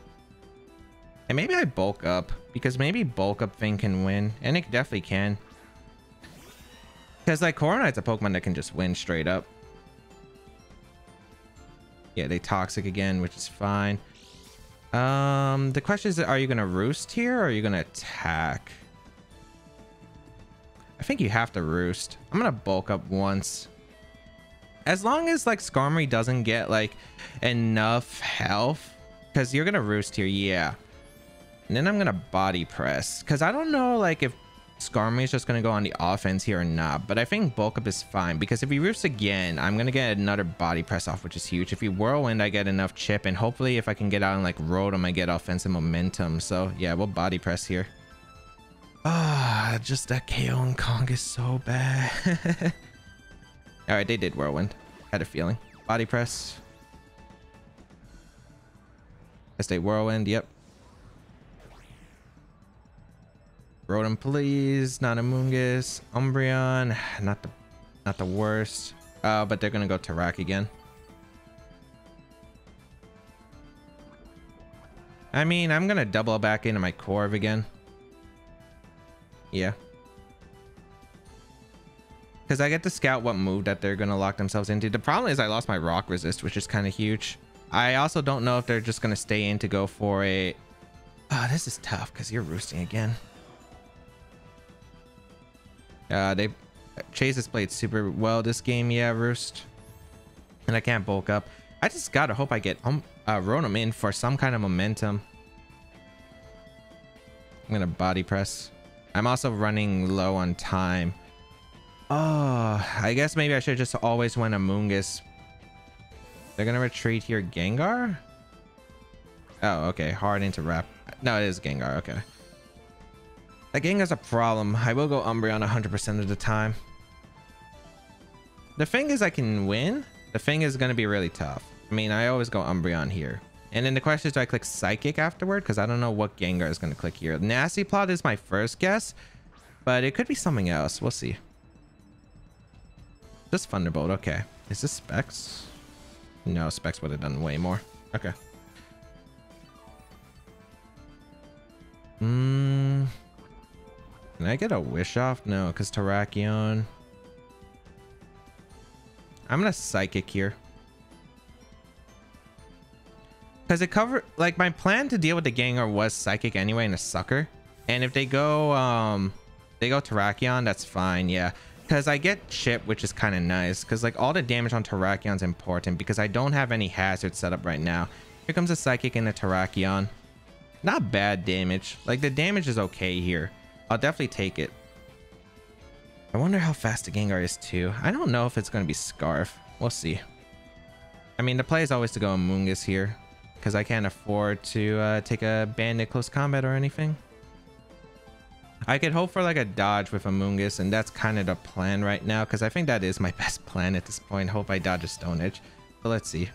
Speaker 1: And maybe I bulk up because maybe bulk up thing can win, and it definitely can. Because like Corviknight's a Pokemon that can just win straight up. Yeah, they Toxic again, which is fine. The question is, are you gonna Roost here or are you gonna attack? I think you have to Roost. I'm gonna bulk up once. As long as like Skarmory doesn't get like enough health, because you're gonna Roost here, yeah. And then I'm gonna Body Press because I don't know like if Skarmory is just gonna go on the offense here or not, but I think bulk up is fine because if he Roosts again, I'm gonna get another Body Press off, which is huge. If he Whirlwind, I get enough chip, and hopefully if I can get out and like Rotom, I get offensive momentum. So yeah, we'll Body Press here. Ah, just that KO and Kong is so bad. All right, they did Whirlwind. Had a feeling. Body Press. Guess they Whirlwind. Yep. Rotom, please. Not Amoonguss. Umbreon. Not the worst. But they're gonna go Terrak again. I mean, I'm gonna double back into my Corv again. Yeah. Because I get to scout what move that they're gonna lock themselves into. The problem is I lost my Rock Resist, which is kind of huge. I also don't know if they're just gonna stay in to go for a... Oh, this is tough because you're roosting again. Chase has played super well this game. Yeah, Roost. And I can't bulk up. I just gotta hope I get Rotom in for some kind of momentum. I'm gonna Body Press. I'm also running low on time. Oh, I guess maybe I should just always win Amoonguss. They're gonna retreat here. Gengar? Oh, okay. Hard into Wrap. No, it is Gengar. Okay. That Gengar's a problem. I will go Umbreon 100% of the time. The thing is I can win. The thing is going to be really tough. I mean, I always go Umbreon here. And then the question is, do I click Psychic afterward? Because I don't know what Gengar is going to click here. Nasty Plot is my first guess, but it could be something else. We'll see. Just Thunderbolt. Okay. Is this Specs? No, Specs would have done way more. Okay. Can I get a Wish off? No, because Terrakion. I'm gonna Psychic here. Because it covered, like, my plan to deal with the Gengar was Psychic anyway and a Sucker. And if they go Terrakion, that's fine, yeah. Because I get Chip, which is kind of nice. Because, like, all the damage on Terrakion's important because I don't have any hazards set up right now. Here comes a Psychic and a Terrakion. Not bad damage. Like, the damage is okay here. I'll definitely take it. I wonder how fast the Gengar is too. I don't know if it's going to be Scarf. We'll see. I mean, the play is always to go Amoonguss here because I can't afford to take a Bandit close combat or anything. I could hope for like a dodge with Amoonguss, and that's kind of the plan right now because I think that is my best plan at this point. Hope I dodge a Stone Edge. But let's see.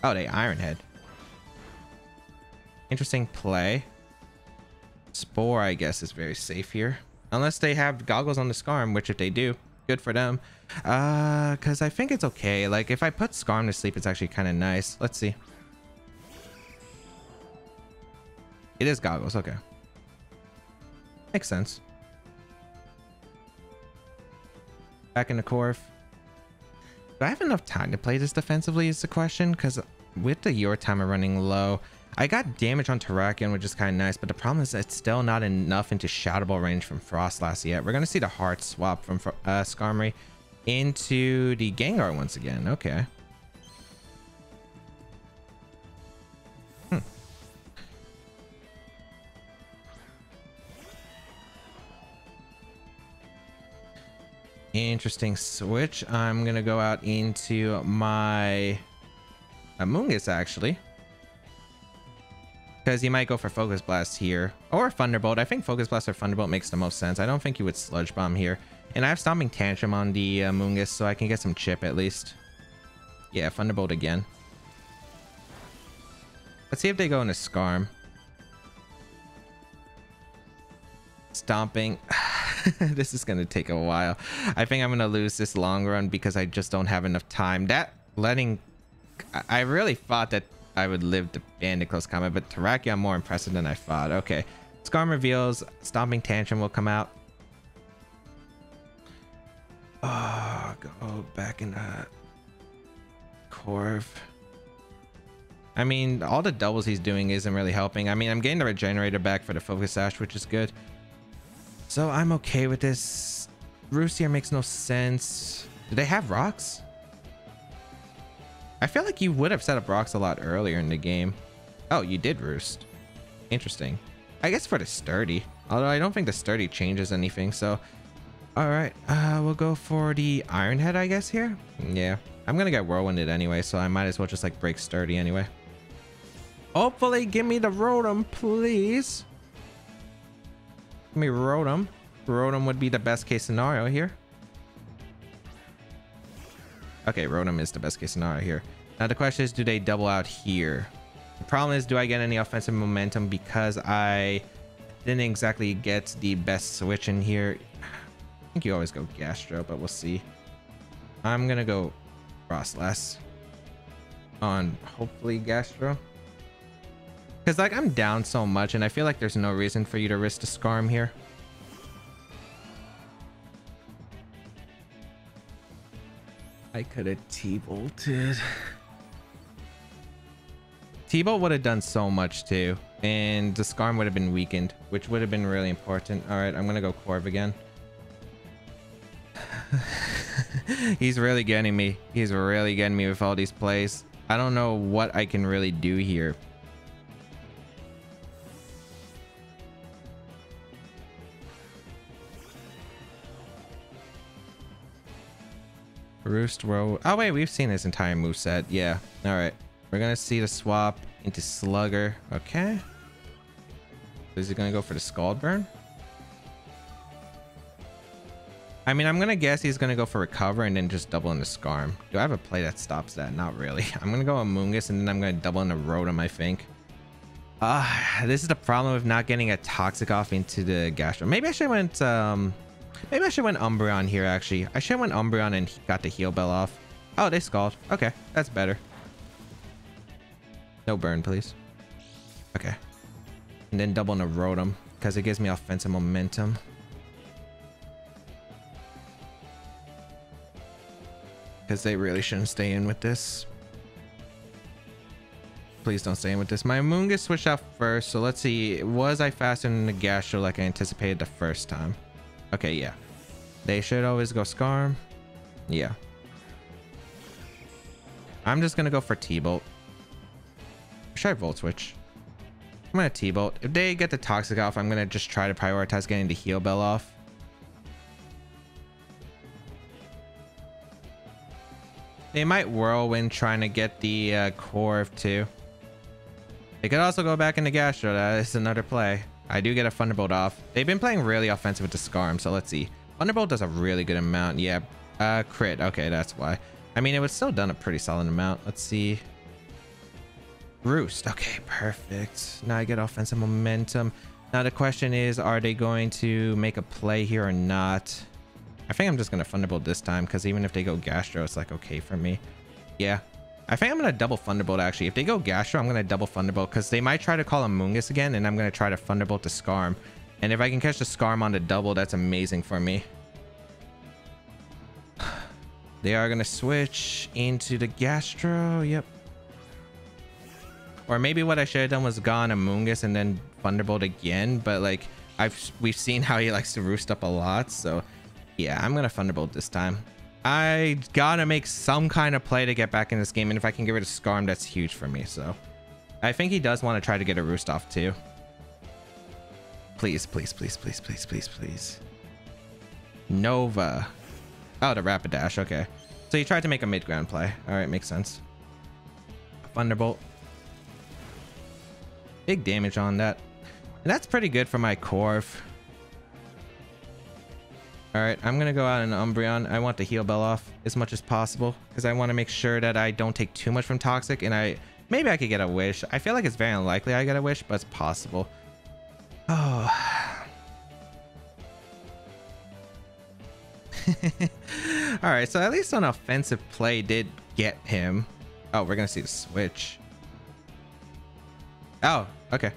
Speaker 1: Oh, they Iron Head. Interesting play. Spore, I guess, is very safe here. Unless they have goggles on the Skarm, which if they do, good for them. Because I think it's okay. Like, if I put Skarm to sleep, it's actually kind of nice. Let's see. It is goggles, okay. Makes sense. Back in the Corv. Do I have enough time to play this defensively is the question, because with the Your Timer running low, I got damage on Terrakion, which is kind of nice, but the problem is it's still not enough into Shadow Ball range from Frostlass yet. We're going to see the Heart swap from Skarmory into the Gengar once again. Okay. Interesting switch. I'm going to go out into my Amoonguss, actually. Because he might go for Focus Blast here. Or Thunderbolt. I think Focus Blast or Thunderbolt makes the most sense. I don't think he would Sludge Bomb here. And I have Stomping Tantrum on the Amoonguss, so I can get some chip at least. Yeah, Thunderbolt again. Let's see if they go into Skarm. Stomping. This is going to take a while. I think I'm going to lose this long run because I just don't have enough time. I really thought that I would live to Bandit Close Combat, but Terrakion more impressive than I thought. Okay. Skarm reveals. Stomping Tantrum will come out. Oh, go back in the Corv. I mean, all the doubles he's doing isn't really helping. I mean, I'm getting the Regenerator back for the Focus Sash, which is good. So I'm okay with this. Roost here makes no sense. Do they have rocks? I feel like you would have set up rocks a lot earlier in the game. Oh, you did Roost. Interesting. I guess for the Sturdy. Although I don't think the Sturdy changes anything. So, all right. We'll go for the Iron Head, I guess, here. Yeah. I'm going to get Whirlwinded anyway. So I might as well just like break Sturdy anyway. Hopefully, give me the Rotom, please. Give me Rotom. Rotom would be the best case scenario here. Okay, Rotom is the best case scenario here. Now the question is, do they double out here? The problem is, do I get any offensive momentum because I didn't exactly get the best switch in here? I think you always go Gastro, but we'll see. I'm gonna go Frostlass on hopefully Gastro. Because like I'm down so much and I feel like there's no reason for you to risk the Skarm here. I could have T-bolted. T-bolt would have done so much too. And the Skarm would have been weakened, which would have been really important. Alright, I'm gonna go Corv again. He's really getting me. He's really getting me with all these plays. I don't know what I can really do here. Roost row. Oh wait, we've seen his entire moveset. Yeah. All right. We're gonna see the swap into Slugger. Okay. Is he gonna go for the Scald Burn? I mean, I'm gonna guess he's gonna go for Recover and then just double into Skarm. Do I have a play that stops that? Not really. I'm gonna go Amoonguss and then I'm gonna double into Rotom, I think. This is the problem with not getting a Toxic off into the Gastro. Maybe I should have went maybe I should went Umbreon here, actually. I should have went Umbreon and got the Heal Bell off. Oh, they Scald. Okay, that's better. No burn, please. Okay. And then double into Rotom, because it gives me offensive momentum. Because they really shouldn't stay in with this. Please don't stay in with this. My Amoonguss switched out first, so let's see. Was I faster than the Gastro like I anticipated the first time? Okay, yeah. They should always go Skarm. Yeah. I'm just gonna go for T-Bolt. Should I Volt Switch? I'm gonna T-Bolt. If they get the Toxic off, I'm gonna just try to prioritize getting the Heal Bell off. They might Whirlwind trying to get the Corv too. They could also go back into Gastro. That is another play. I do get a Thunderbolt off. They've been playing really offensive with the Skarm, so let's see. Thunderbolt does a really good amount. Yeah, crit. Okay, that's why. I mean, it was still done a pretty solid amount. Let's see. Roost. Okay, perfect. Now I get offensive momentum. Now the question is, are they going to make a play here or not? I think I'm just going to Thunderbolt this time, because even if they go Gastro, it's like okay for me. Yeah. I think I'm going to double Thunderbolt, actually. If they go Gastro, I'm going to double Thunderbolt, because they might try to call Amoonguss again, and I'm going to try to Thunderbolt the Skarm. And if I can catch the Skarm on the double, that's amazing for me. They are gonna switch into the Gastro. Yep. Or maybe what I should have done was gone Amoonguss and then Thunderbolt again, but like we've seen how he likes to roost up a lot, so yeah, I'm gonna Thunderbolt this time. I gotta make some kind of play to get back in this game, and if I can get rid of Skarm, that's huge for me. So I think he does want to try to get a roost off too. Please, please, please, please, please, please, please. Nova. Oh, the Rapidash. Okay, so he tried to make a mid-ground play. All right, makes sense. Thunderbolt. Big damage on that, and that's pretty good for my Corv. All right, I'm gonna go out in Umbreon. I want the heal bell off as much as possible because I want to make sure that I don't take too much from Toxic, and maybe I could get a wish. I feel like it's very unlikely I get a wish, but it's possible. Oh. All right, so at least an offensive play did get him. Oh, we're gonna see the switch. Oh, okay.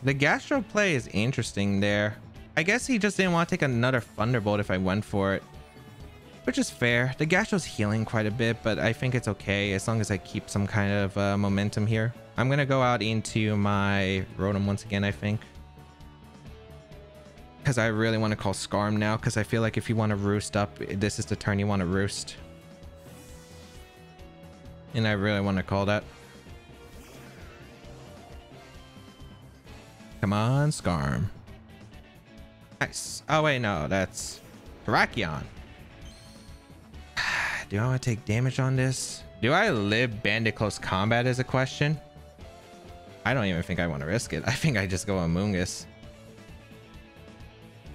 Speaker 1: The Gastro play is interesting there. I guess he just didn't want to take another Thunderbolt if I went for it, which is fair. The Gastro's healing quite a bit, but I think it's okay as long as I keep some kind of momentum here. I'm gonna go out into my Rotom once again, I think, because I really want to call Skarm now, because I feel like if you want to roost up, this is the turn you want to roost, and I really want to call that. Come on, Skarm. Nice. Oh wait, no, that's Terrakion. Do I want to take damage on this? Do I live Bandit Close Combat is a question. I don't even think I want to risk it. I think I just go Amoonguss.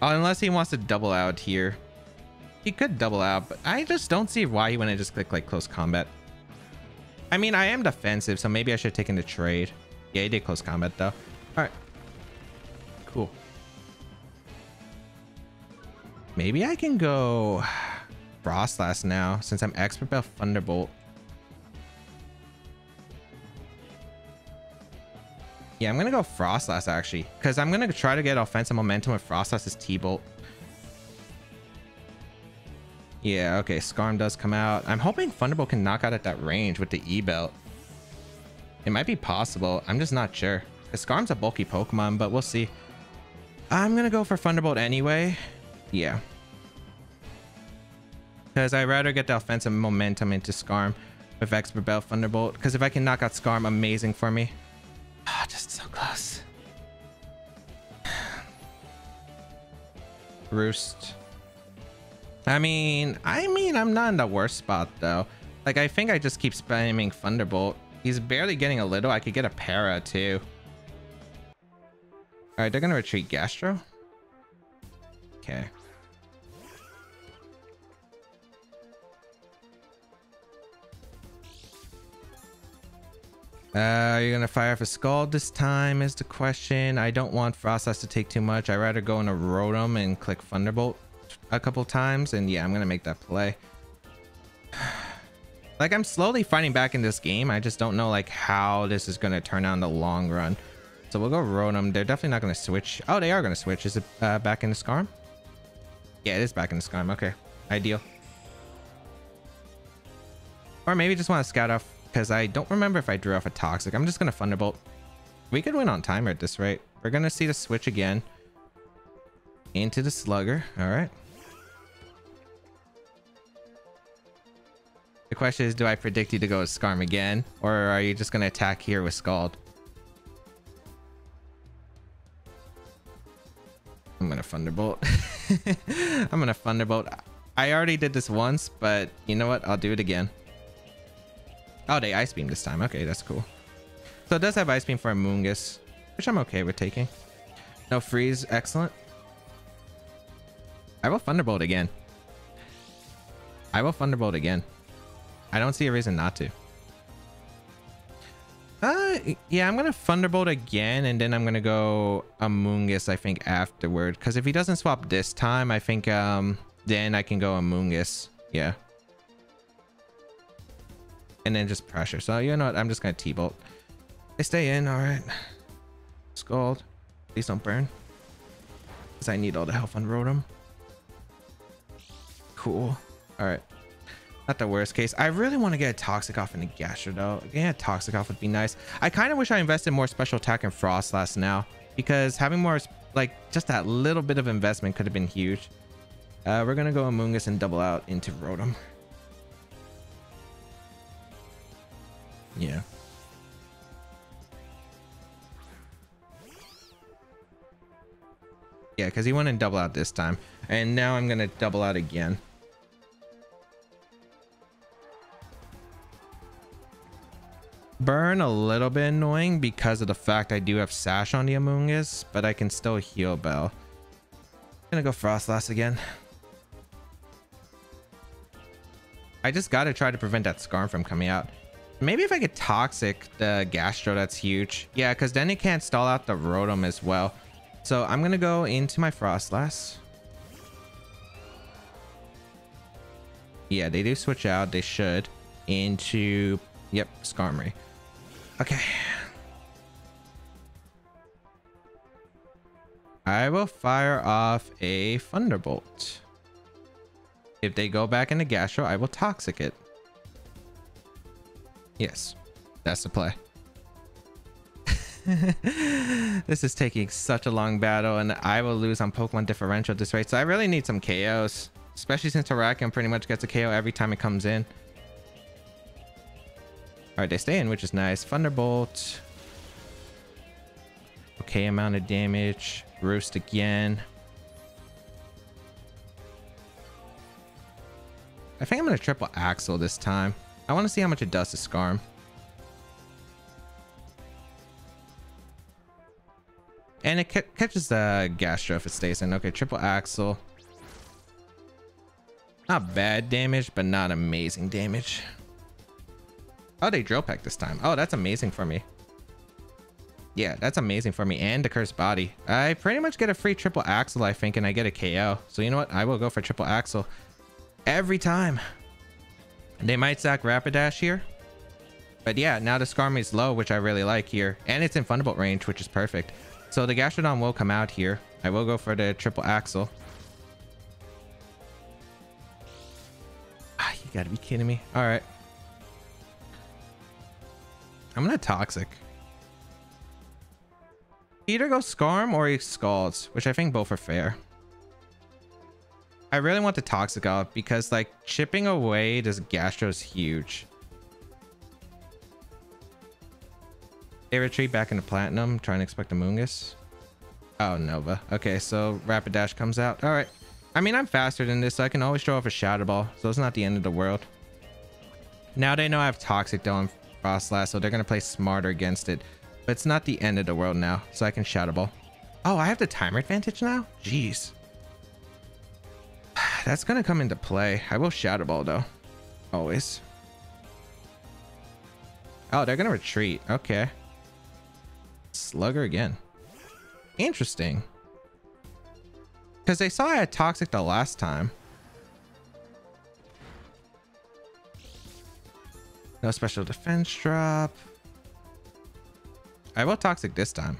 Speaker 1: Oh, unless he wants to double out here. He could double out, but I just don't see why he wouldn't just click like Close Combat. I mean, I am defensive, so maybe I should have taken the trade. Yeah, he did Close Combat though. All right. Cool. Maybe I can go Frostlass now since I'm Expert Bell Thunderbolt. Yeah, I'm gonna go Frostlass actually, because I'm gonna try to get offensive momentum with Frostlass's T-Bolt. Yeah, okay, Skarm does come out. I'm hoping Thunderbolt can knock out at that range with the E-Belt. It might be possible. I'm just not sure. Because Skarm's a bulky Pokemon, but we'll see. I'm gonna go for Thunderbolt anyway. Yeah. Because I'd rather get the offensive momentum into Skarm with Expert Bell Thunderbolt. Because if I can knock out Skarm, amazing for me. Ah, just so close. Roost. I mean, I'm not in the worst spot though. Like, I think I just keep spamming Thunderbolt. He's barely getting a little. I could get a Para too. All right, they're gonna retreat Gastro. Okay. You're gonna fire off a Scald this time is the question. I don't want Frostlass to take too much. I'd rather go into Rotom and click Thunderbolt a couple times, and yeah, I'm gonna make that play. Like, I'm slowly fighting back in this game. I just don't know like how this is gonna turn out in the long run. So we'll go Rotom. They're definitely not gonna switch. Oh, they are gonna switch. Is it back into Skarm? Yeah, it is back into Skarm. Okay, ideal. Or maybe just want to scout off, because I don't remember if I drew off a Toxic. I'm just gonna Thunderbolt. We could win on timer at this rate. We're gonna see the switch again into the Slugger. All right. The question is, do I predict you to go with Skarm again, or are you just gonna attack here with Scald? I'm gonna Thunderbolt. I'm gonna Thunderbolt. I already did this once, but you know what? I'll do it again. Oh, they Ice Beam this time. Okay, that's cool. So it does have Ice Beam for Amoonguss, which I'm okay with taking. No Freeze. Excellent. I will Thunderbolt again. I will Thunderbolt again. I don't see a reason not to. Yeah, I'm gonna Thunderbolt again, and then I'm gonna go Amoonguss, I think, afterward. Because if he doesn't swap this time, I think then I can go Amoonguss. Yeah. and then just pressure. So you know what? I'm just gonna T-bolt. They stay in. All right. Scald. Please don't burn. Because I need all the health on Rotom. Cool. All right. Not the worst case. I really want to get a Toxic off in the Gastro though. Yeah, Toxic off would be nice. I kind of wish I invested more special attack in Frostlass now, because having more, like, just that little bit of investment could have been huge. We're gonna go Amoonguss and double out into Rotom. Yeah. Yeah, because he went and double out this time, and now I'm gonna double out again. Burn a little bit annoying because of the fact I do have Sash on the Amoonguss, but I can still heal Bell. Gonna go Frostlass again. I just gotta try to prevent that Skarm from coming out. Maybe if I get Toxic the Gastro, that's huge. Yeah, because then it can't stall out the Rotom as well. So I'm gonna go into my Frostlass. Yeah, they do switch out. They should. Into, yep, Skarmory. Okay. I will fire off a Thunderbolt. If they go back into Gastro, I will Toxic it. Yes, that's the play. This is taking such a long battle, and I will lose on Pokemon differential at this rate. So I really need some KOs, especially since Terrakion pretty much gets a KO every time it comes in. All right, they stay in, which is nice. Thunderbolt. Okay amount of damage. Roost again. I think I'm going to triple Axle this time. I want to see how much it does to Skarm. And it catches the Gastro if it stays in. Okay, triple Axle. Not bad damage, but not amazing damage. Oh, they Drill Peck this time. Oh, that's amazing for me. Yeah, that's amazing for me. And the Cursed Body. I pretty much get a free triple Axle, I think, and I get a KO. So you know what? I will go for triple Axle every time. They might sack Rapidash here. But yeah, now the Skarmory is low, which I really like here. And it's in Thunderbolt range, which is perfect. So the Gastrodon will come out here. I will go for the triple Axle. Ah, you gotta be kidding me. All right. I'm gonna Toxic. Either go Skarm or he Scalds, which I think both are fair. I really want the Toxic out because, like, chipping away this Gastro is huge. They retreat back into Platinum, trying to expect a Amoonguss. Oh, Nova. Okay, so Rapidash comes out. All right. I mean, I'm faster than this, so I can always throw off a Shadow Ball, so it's not the end of the world. Now they know I have Toxic though on Frostlass, so they're gonna play smarter against it. But it's not the end of the world now, so I can Shadow Ball. Oh, I have the timer advantage now? Jeez. That's gonna come into play. I will Shadow Ball though. Always. Oh, they're gonna retreat. Okay. Slugger again. Interesting. Because they saw I had Toxic the last time. No special defense drop. I will Toxic this time.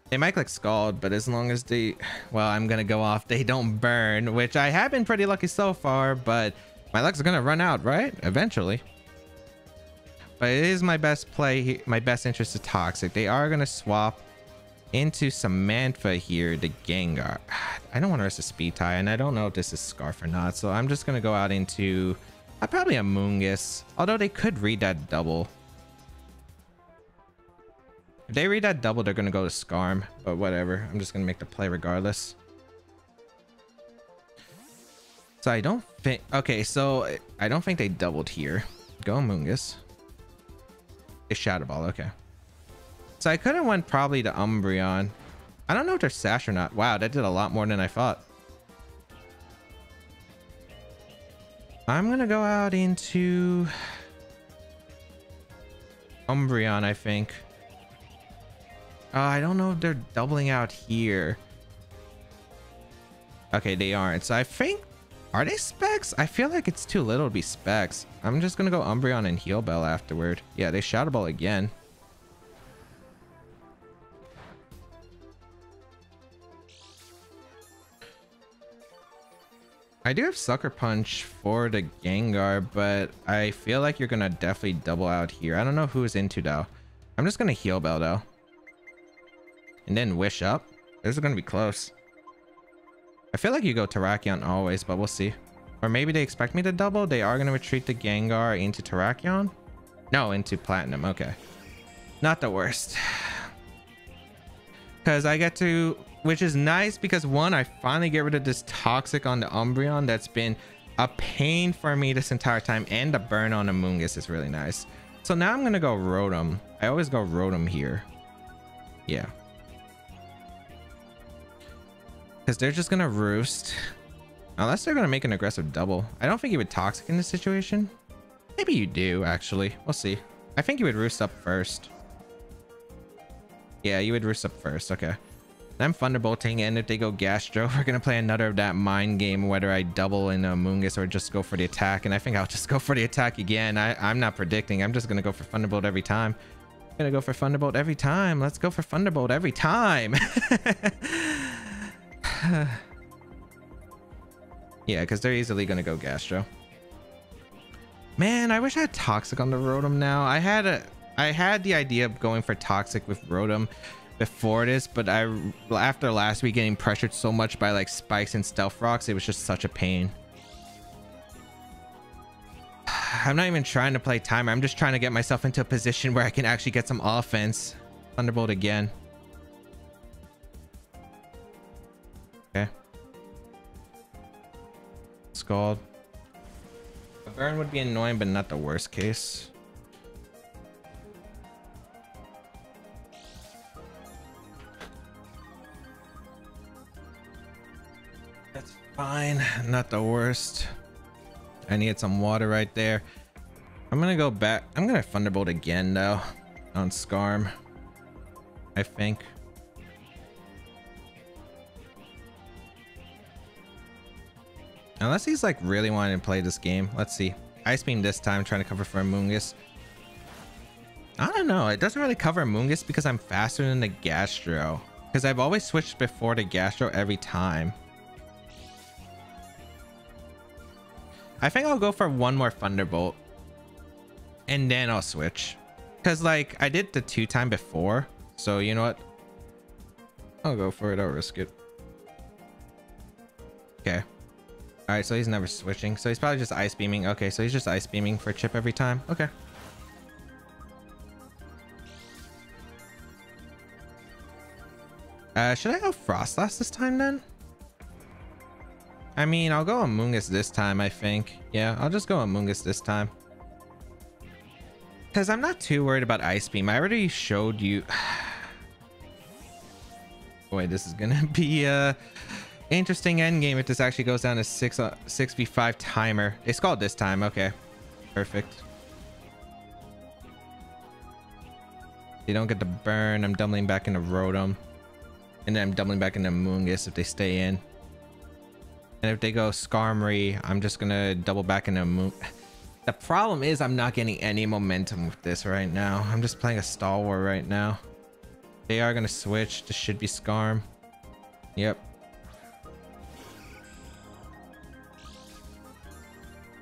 Speaker 1: They might like Scald, but as long as they... Well, I'm going to go off. They don't burn, which I have been pretty lucky so far, but my luck's going to run out, right? Eventually. But it is my best play, my best interest to Toxic. They are going to swap into Samantha here, the Gengar. I don't want to risk a Speed Tie, and I don't know if this is Scarf or not, so I'm just going to go out into probably a Amoonguss, although they could read that double. If they read that double, they're going to go to Skarm, but whatever. I'm just going to make the play regardless. So I don't think... Okay, so I don't think they doubled here. Go Amoonguss. It's Shadow Ball, okay. So I could have went probably to Umbreon. I don't know if they're Sash or not. Wow, that did a lot more than I thought. I'm going to go out into Umbreon, I think. I don't know if they're doubling out here. Okay, they aren't. So I think Are they specs? I feel like it's too little to be specs. I'm just gonna go Umbreon and Heal Bell afterward. Yeah, they Shadow Ball again. I do have Sucker Punch for the Gengar, but I feel like you're gonna definitely double out here. I don't know who's into though. I'm just gonna Heal Bell though. And then Wish up. This is gonna be close. I feel like you go Terrakion always, but we'll see. Or maybe they expect me to double. They are gonna retreat the Gengar into Terrakion. No, into Platinum. Okay. Not the worst. Because I get to... Which is nice because one, I finally get rid of this Toxic on the Umbreon that's been a pain for me this entire time. And the burn on the Amoonguss is really nice. So now I'm going to go Rotom. I always go Rotom here. Yeah. Because they're just going to Roost. Unless they're going to make an aggressive double. I don't think you would Toxic in this situation. Maybe you do, actually. We'll see. I think you would Roost up first. Yeah, you would Roost up first. Okay. I'm Thunderbolting, and if they go Gastro, we're gonna play another of that mind game, whether I double in Amoonguss or just go for the attack. And I think I'll just go for the attack again. I'm not predicting. I'm just gonna go for Thunderbolt every time. I'm gonna go for Thunderbolt every time. Let's go for Thunderbolt every time. Yeah, because they're easily gonna go Gastro. Man, I wish I had Toxic on the Rotom now. I had the idea of going for Toxic with Rotom before this, but after last week getting pressured so much by like Spikes and Stealth Rocks, it was just such a pain. I'm not even trying to play timer. I'm just trying to get myself into a position where I can actually get some offense. Thunderbolt again. Okay. Scald. A burn would be annoying, but not the worst case. That's fine. Not the worst. I need some water right there. I'm gonna go back. I'm gonna Thunderbolt again though on Skarm, I think. Unless he's like really wanting to play this game. Let's see. Ice Beam this time, trying to cover for Amoonguss. I don't know. It doesn't really cover Amoonguss because I'm faster than the Gastro. Because I've always switched before the Gastro every time. I think I'll go for one more Thunderbolt. And then I'll switch. Because like I did the 2-time before. So you know what? I'll go for it. I'll risk it. Okay. Alright, so he's never switching. So he's probably just Ice Beaming. Okay, so he's just Ice Beaming for chip every time. Okay. Should I go Frostlass this time then? I mean, I'll go Amoonguss this time, I think. Yeah, I'll just go Amoonguss this time. Because I'm not too worried about Ice Beam. I already showed you... Boy, this is going to be interesting endgame if this actually goes down to 6v5 timer. It's called this time. Okay. Perfect. They don't get the burn. I'm doubling back into Rotom. And then I'm doubling back into Amoonguss if they stay in. And if they go Skarmory, I'm just gonna double back into Moon. The problem is I'm not getting any momentum with this right now. I'm just playing a Stalwart right now. They are gonna switch. This should be Skarm. Yep.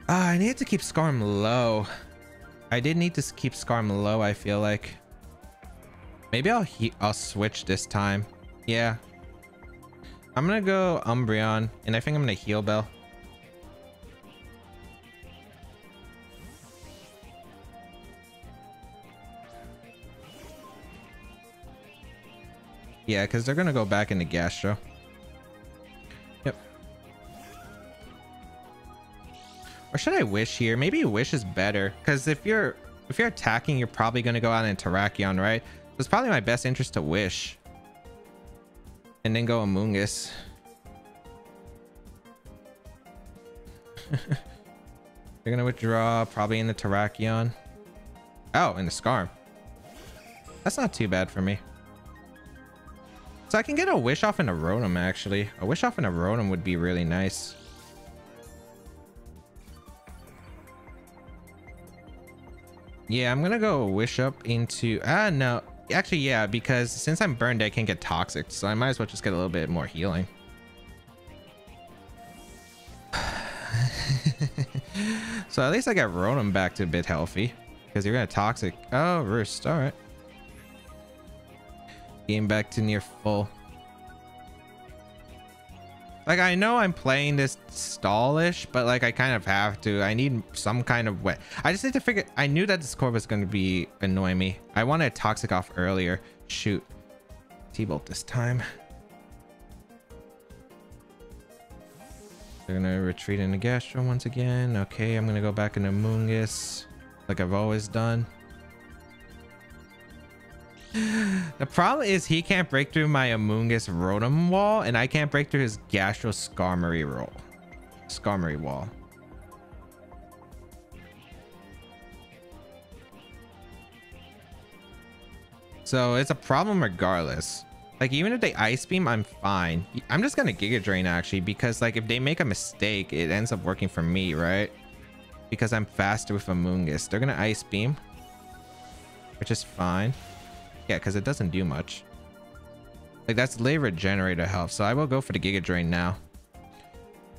Speaker 1: I need to keep Skarm low. I did need to keep Skarm low, I feel like. Maybe I'll switch this time. Yeah. I'm gonna go Umbreon, and I think I'm gonna Heal Bell. Yeah, because they're gonna go back into Gastro. Yep. Or should I Wish here? Maybe Wish is better, because if you're attacking, you're probably gonna go out in Terrakion, right? So it's probably my best interest to Wish. And then go Amoonguss. They're gonna withdraw probably in the Terrakion. Oh, in the Skarm. That's not too bad for me. So I can get a Wish off in a Rotom actually. A Wish off in a Rotom would be really nice. Yeah, I'm gonna go wish up into no, actually yeah, because since I'm burned I can't get toxic, so I might as well just get a little bit more healing. So at least I got Rotom back to a bit healthy, because you're gonna toxic. Oh, Roost, all right. Game back to near full. Like, I know I'm playing this stallish, but like I kind of have to. I need some kind of wet. I just need to figure. I knew that this core was going to be annoying me. I wanted toxic off earlier. Shoot, T-Bolt this time. They're gonna retreat into Gastro once again. Okay, I'm gonna go back into Moongus like I've always done. The problem is he can't break through my Amoonguss Rotom wall, and I can't break through his Gastro Skarmory wall. So it's a problem regardless. Like, even if they Ice Beam, I'm fine. I'm just gonna Giga Drain actually, because like if they make a mistake, it ends up working for me, right? Because I'm faster with Amoonguss. They're gonna Ice Beam, which is fine. Yeah, because it doesn't do much. Like, that's lay regenerator health, so I will go for the Giga Drain now.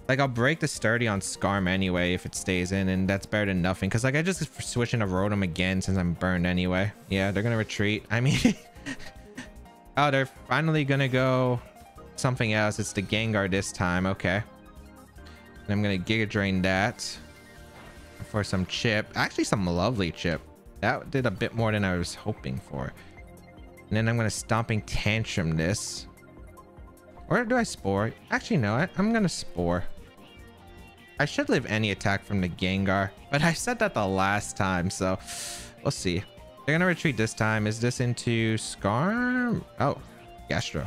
Speaker 1: Like, I'll break the sturdy on Skarm anyway if it stays in, and that's better than nothing. Because like I just switch into Rotom again since I'm burned anyway. Yeah, they're gonna retreat. I mean, oh, they're finally gonna go something else. It's the Gengar this time. Okay, and I'm gonna Giga Drain that for some chip. Actually, some lovely chip. That did a bit more than I was hoping for. And then I'm going to Stomping Tantrum this. Or do I Spore? Actually, no. I'm going to Spore. I should live any attack from the Gengar. But I said that the last time, so we'll see. They're going to retreat this time. Is this into Skarm? Oh, Gastro.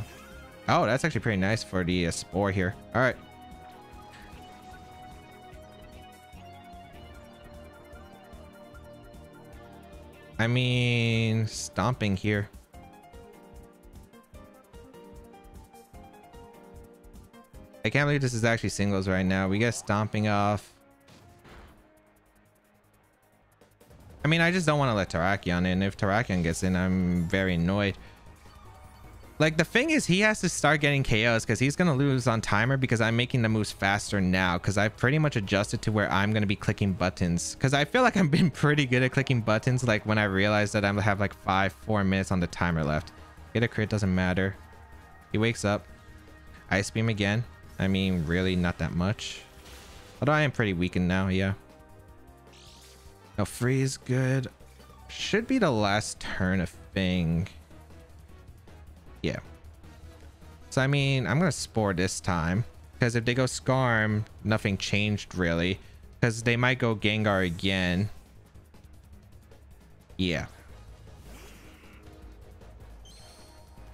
Speaker 1: Oh, that's actually pretty nice for the Spore here. All right. I mean, Stomping here. I can't believe this is actually singles right now. We get Stomping off. I mean, I just don't want to let Terrakion in. If Terrakion gets in, I'm very annoyed. Like, the thing is, he has to start getting KOs because he's going to lose on timer because I'm making the moves faster now because I've pretty much adjusted to where I'm going to be clicking buttons. Because I feel like I've been pretty good at clicking buttons, like when I realized that I have like 4 minutes on the timer left. Get a crit, doesn't matter. He wakes up. Ice Beam again. I mean, really not that much. Although I am pretty weakened now, yeah. No, Freeze, good. Should be the last turn of thing. Yeah. So, I mean, I'm going to Spore this time. Because if they go Skarm, nothing changed really. Because they might go Gengar again. Yeah.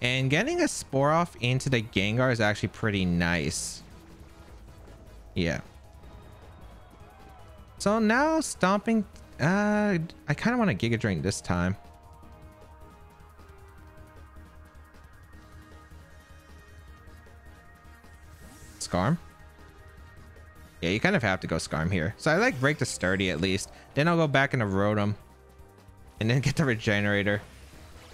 Speaker 1: And getting a Spore off into the Gengar is actually pretty nice. Yeah. So now Stomping... I kind of want to Giga Drain this time. Skarm? Yeah, you kind of have to go Skarm here. So I like break the sturdy at least. Then I'll go back into Rotom. And then get the regenerator.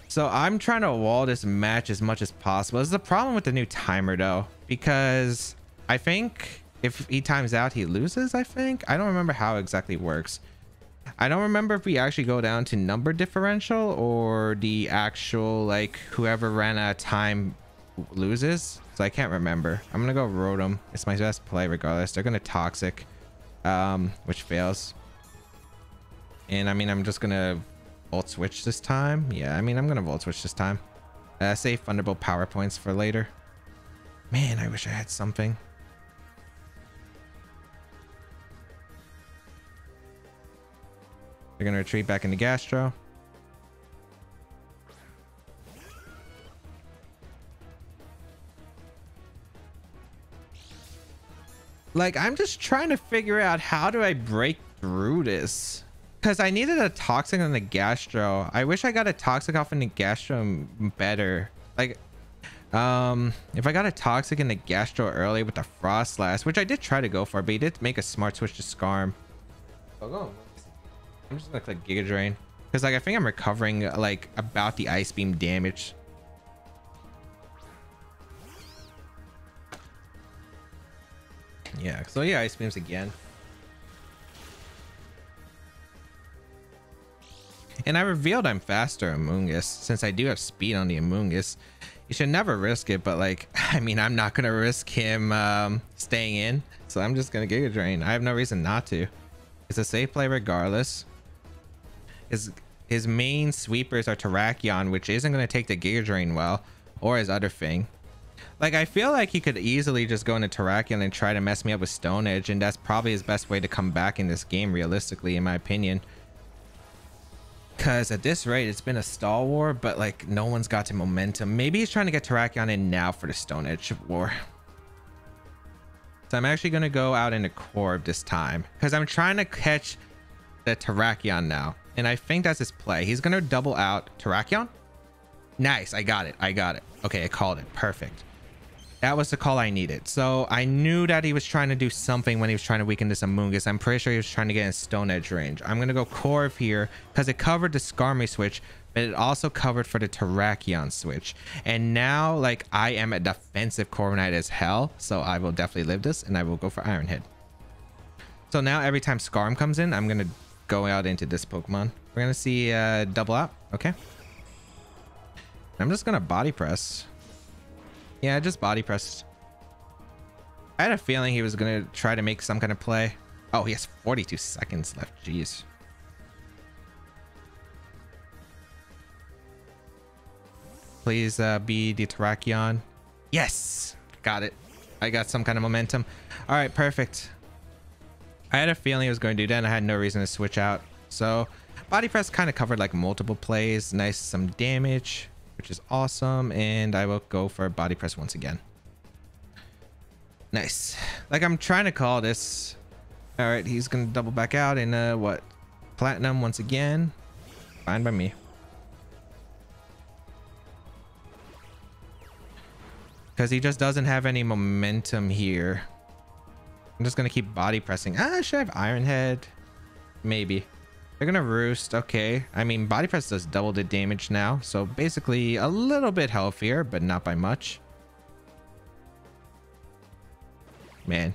Speaker 1: So I'm trying to wall this match as much as possible. This is the problem with the new timer though, because I think if he times out, he loses, I think. I don't remember how exactly it works. I don't remember if we actually go down to number differential or the actual, like, whoever ran out of time loses. So I can't remember. I'm going to go Rotom. It's my best play regardless. They're going to Toxic, which fails. And I mean, I'm just going to Volt Switch this time. Yeah, I mean, I'm gonna Volt Switch this time. Save Thunderbolt power points for later. Man, I wish I had something. They're gonna retreat back into Gastro. Like, I'm just trying to figure out how do I break through this. Because I needed a Toxic on the Gastro. I wish I got a Toxic off in the Gastro better. Like, if I got a Toxic in the Gastro early with the Frost Blast, which I did try to go for, but he did make a smart switch to Skarm. Oh, go. I'm just gonna click Giga Drain. Because like I think I'm recovering like about the ice beam damage. Yeah, so yeah, ice beams again. And I revealed I'm faster Amoonguss since I do have speed on the Amoonguss. You should never risk it, but like, I mean, I'm not gonna risk him staying in, so I'm just gonna Giga Drain. I have no reason not to. It's a safe play regardless. His main sweepers are Terrakion, which isn't gonna take the Giga Drain well, or his other thing. Like, I feel like he could easily just go into Terrakion and try to mess me up with Stone Edge, and that's probably his best way to come back in this game, realistically, in my opinion. Because at this rate, it's been a stall war, but like no one's got to momentum. Maybe he's trying to get Terrakion in now for the Stone Edge war. So I'm actually going to go out into Corb this time because I'm trying to catch the Terrakion now. And I think that's his play. He's going to double out Terrakion. Nice. I got it. I got it. Okay, I called it. Perfect. That was the call I needed. So I knew that he was trying to do something when he was trying to weaken this Amoonguss. I'm pretty sure he was trying to get in Stone Edge range. I'm going to go Corv here because it covered the Skarmory switch, but it also covered for the Terrakion switch. And now, like, I am a defensive Corviknight as hell. So I will definitely live this and I will go for Iron Head. So now every time Skarm comes in, I'm going to go out into this Pokemon. We're going to see double out. Okay. I'm just going to body press. Yeah, just body pressed. I had a feeling he was gonna try to make some kind of play. Oh, he has 42 seconds left. Jeez. Please be the Terrakion. Yes, got it. I got some kind of momentum. All right, perfect. I had a feeling he was going to do that, and I had no reason to switch out. So body press kind of covered like multiple plays. Nice, some damage, which is awesome. And I will go for a body press once again. Nice. Like, I'm trying to call this. All right, he's gonna double back out in what, platinum once again. Fine by me. Because he just doesn't have any momentum here. I'm just gonna keep body pressing. Ah, should I have Iron Head? Maybe. They're gonna roost. Okay. I mean, body press does double the damage now, so basically a little bit healthier, but not by much. Man.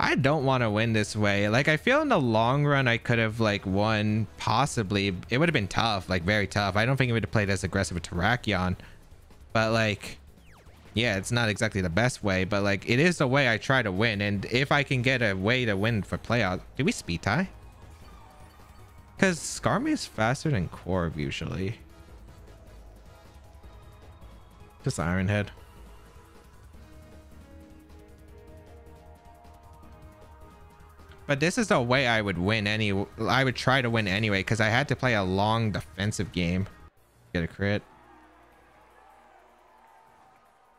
Speaker 1: I don't want to win this way. Like, I feel in the long run I could have like won, possibly. It would have been tough, like very tough. I don't think it would have played as aggressive with Terrakion, but like, yeah, it's not exactly the best way, but like, it is the way I try to win. And if I can get a way to win for playout, do we speed tie? Because Skarmory is faster than Corv usually. Just Iron Head. But this is the way I would win I would try to win anyway, because I had to play a long defensive game. Get a crit.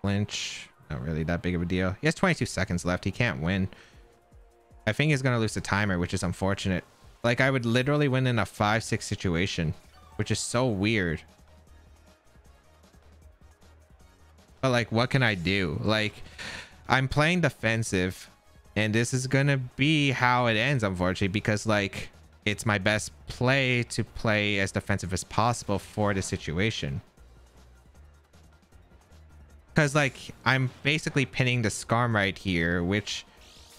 Speaker 1: Flinch. Not really that big of a deal. He has 22 seconds left. He can't win. I think he's going to lose the timer, which is unfortunate. Like, I would literally win in a 5-6 situation, which is so weird. But like, what can I do? Like, I'm playing defensive, and this is gonna be how it ends, unfortunately, because like, it's my best play to play as defensive as possible for the situation. Because like, I'm basically pinning the Skarm right here, which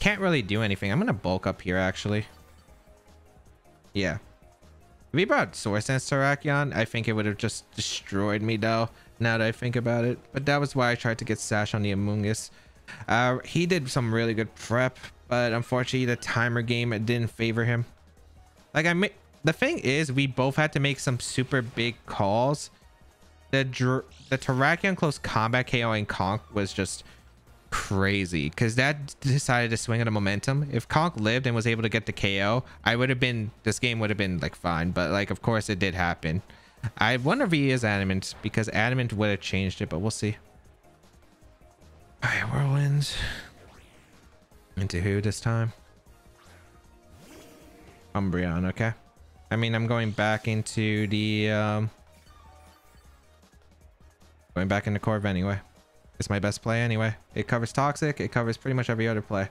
Speaker 1: can't really do anything. I'm gonna bulk up here actually. Yeah. If he brought Source Dance Terrakion, I think it would have just destroyed me though, now that I think about it. But that was why I tried to get Sash on the Amoonguss. He did some really good prep, but unfortunately the timer game didn't favor him. Like, the thing is, we both had to make some super big calls. The Terrakion close combat KOing Conk was just crazy, because that decided to swing at a momentum. If Conk lived and was able to get the KO, this game would have been like fine, but like, of course it did happen. I wonder if he is adamant, because adamant would have changed it, but we'll see. All right, whirlwinds. Into who this time? Umbreon. Okay. I mean, I'm going back into the going back into Corv anyway. It's my best play anyway. It covers Toxic. It covers pretty much every other play.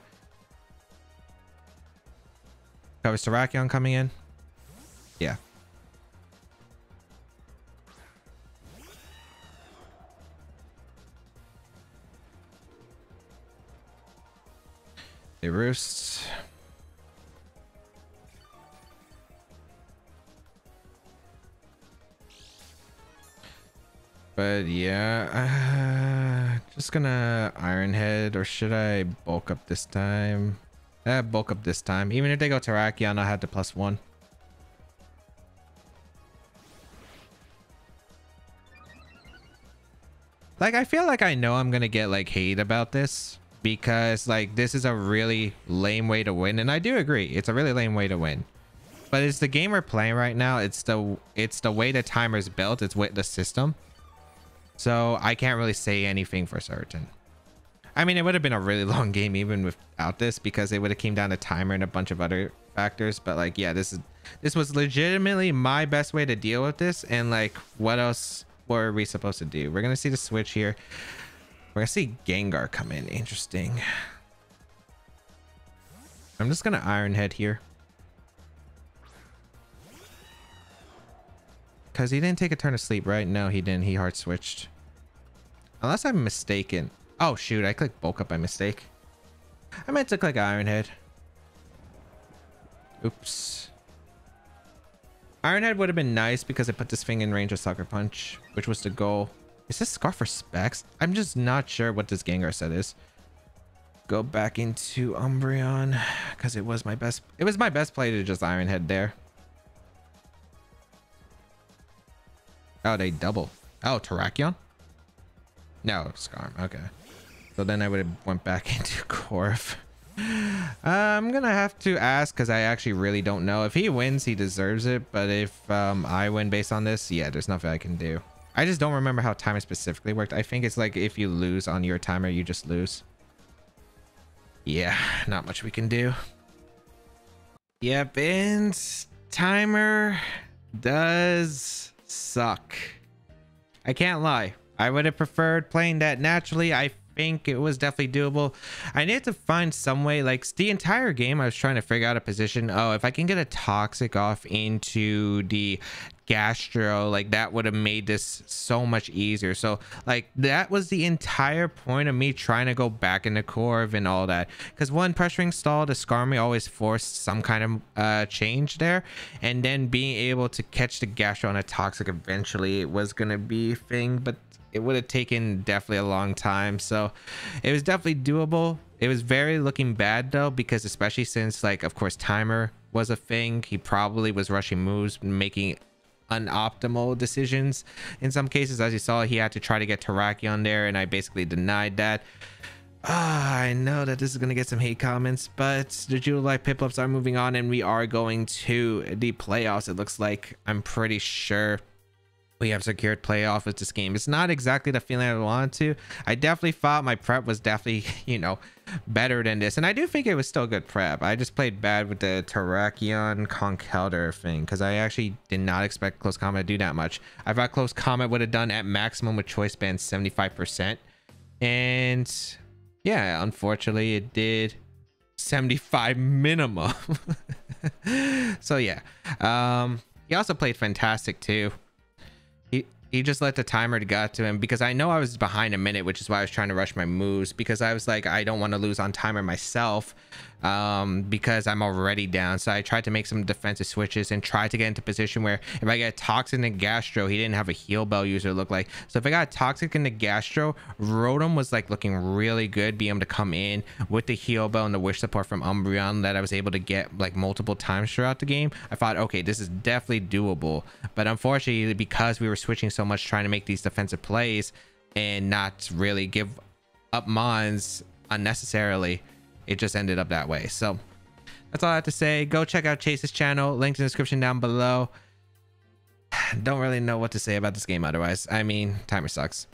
Speaker 1: Covers Terrakion coming in. Yeah. They roost. But yeah, just gonna Iron Head, or should I bulk up this time? Bulk up this time. Even if they go Terrakion, I'll have the +1. Like, I feel like I know I'm gonna get like hate about this because like this is a really lame way to win, and I do agree it's a really lame way to win. But it's the game we're playing right now. It's the way the timer's built. It's with the system. So I can't really say anything for certain. I mean, it would have been a really long game even without this, because it would have came down to timer and a bunch of other factors. But like, yeah, this was legitimately my best way to deal with this. And like, what else were we supposed to do? We're gonna see the switch here. We're gonna see Gengar come in. Interesting. I'm just gonna Iron Head here, because he didn't take a turn of sleep, right? No, he didn't. He hard switched. Unless I'm mistaken. Oh, shoot. I clicked bulk up by mistake. I meant to click Iron Head. Oops. Iron Head would have been nice because it put this thing in range of Sucker Punch, which was the goal. Is this Scarf for specs? I'm just not sure what this Gengar set is. Go back into Umbreon, because it was my best play to just Iron Head there. Oh, they double. Oh, Terrakion? No, Skarm. Okay. So then I would have went back into Corv. I'm gonna have to ask, because I actually really don't know. If he wins, he deserves it. But if I win based on this, yeah, there's nothing I can do. I just don't remember how timer specifically worked. I think it's like if you lose on your timer, you just lose. Yeah, not much we can do. Yep, and timer does suck. I can't lie. I would have preferred playing that naturally. I think it was definitely doable. I need to find some way, like the entire game I was trying to figure out a position. Oh, if I can get a toxic off into the Gastro, like that would have made this so much easier. So like that was the entire point of me trying to go back into Corv and all that, because one, pressuring stall to Skarmory always forced some kind of change there, and then being able to catch the Gastro on a toxic eventually, it was gonna be a thing, but it would have taken definitely a long time. So it was definitely doable. It was very looking bad though, because especially since like, of course, timer was a thing, he probably was rushing moves, making unoptimal decisions in some cases. As you saw, he had to try to get Terrakion there, and I basically denied that. I know that this is going to get some hate comments, but the Jubilife Piplups are moving on, and we are going to the playoffs. It looks like, I'm pretty sure we have secured playoff with this game. It's not exactly the feeling I wanted to. I definitely thought my prep was definitely, you know, better than this, and I do think it was still good prep. I just played bad with the Terrakion Conkeldurr thing, because I actually did not expect Close Combat to do that much. I thought Close Combat would have done at maximum with choice band 75%, and yeah, unfortunately it did 75 minimum. So yeah, he also played fantastic too. He just let the timer get to him, because I know I was behind a minute, which is why I was trying to rush my moves, because I was like, I don't want to lose on timer myself, because I'm already down. So I tried to make some defensive switches and try to get into position where if I get Toxic and Gastro, he didn't have a heal bell user look like. So if I got Toxic and the Gastro, Rotom was like looking really good, being able to come in with the heal bell and the wish support from Umbreon that I was able to get like multiple times throughout the game. I thought, okay, this is definitely doable. But unfortunately, because we were switching so much trying to make these defensive plays and not really give up mons unnecessarily, it just ended up that way. So that's all I have to say. Go check out Chase's channel, linked in the description down below. Don't really know what to say about this game otherwise. I mean, timer sucks.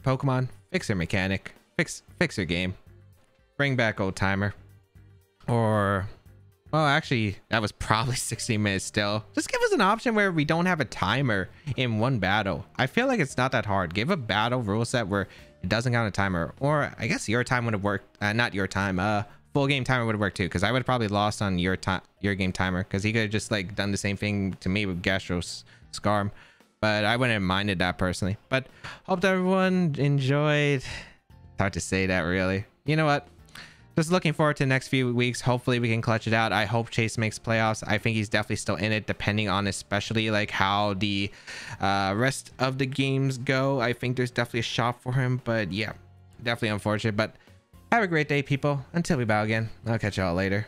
Speaker 1: Pokemon, fix your mechanic, fix your game, bring back old timer, or well, actually that was probably 16 minutes still. Just give us an option where we don't have a timer in one battle. I feel like it's not that hard. Give a battle rule set where it doesn't count a timer, or I guess your time would have worked. Not your time, full game timer would have worked too, because I would have probably lost on your game timer, because he could have just like done the same thing to me with Gastros Skarm, but I wouldn't have minded that personally. But hope that everyone enjoyed. It's hard to say that really. You know what? just looking forward to the next few weeks. Hopefully we can clutch it out. I hope Chase makes playoffs. I think he's definitely still in it, depending on especially like how the rest of the games go. I think there's definitely a shot for him, but yeah, definitely unfortunate. But have a great day, people. Until we bow again, I'll catch y'all later.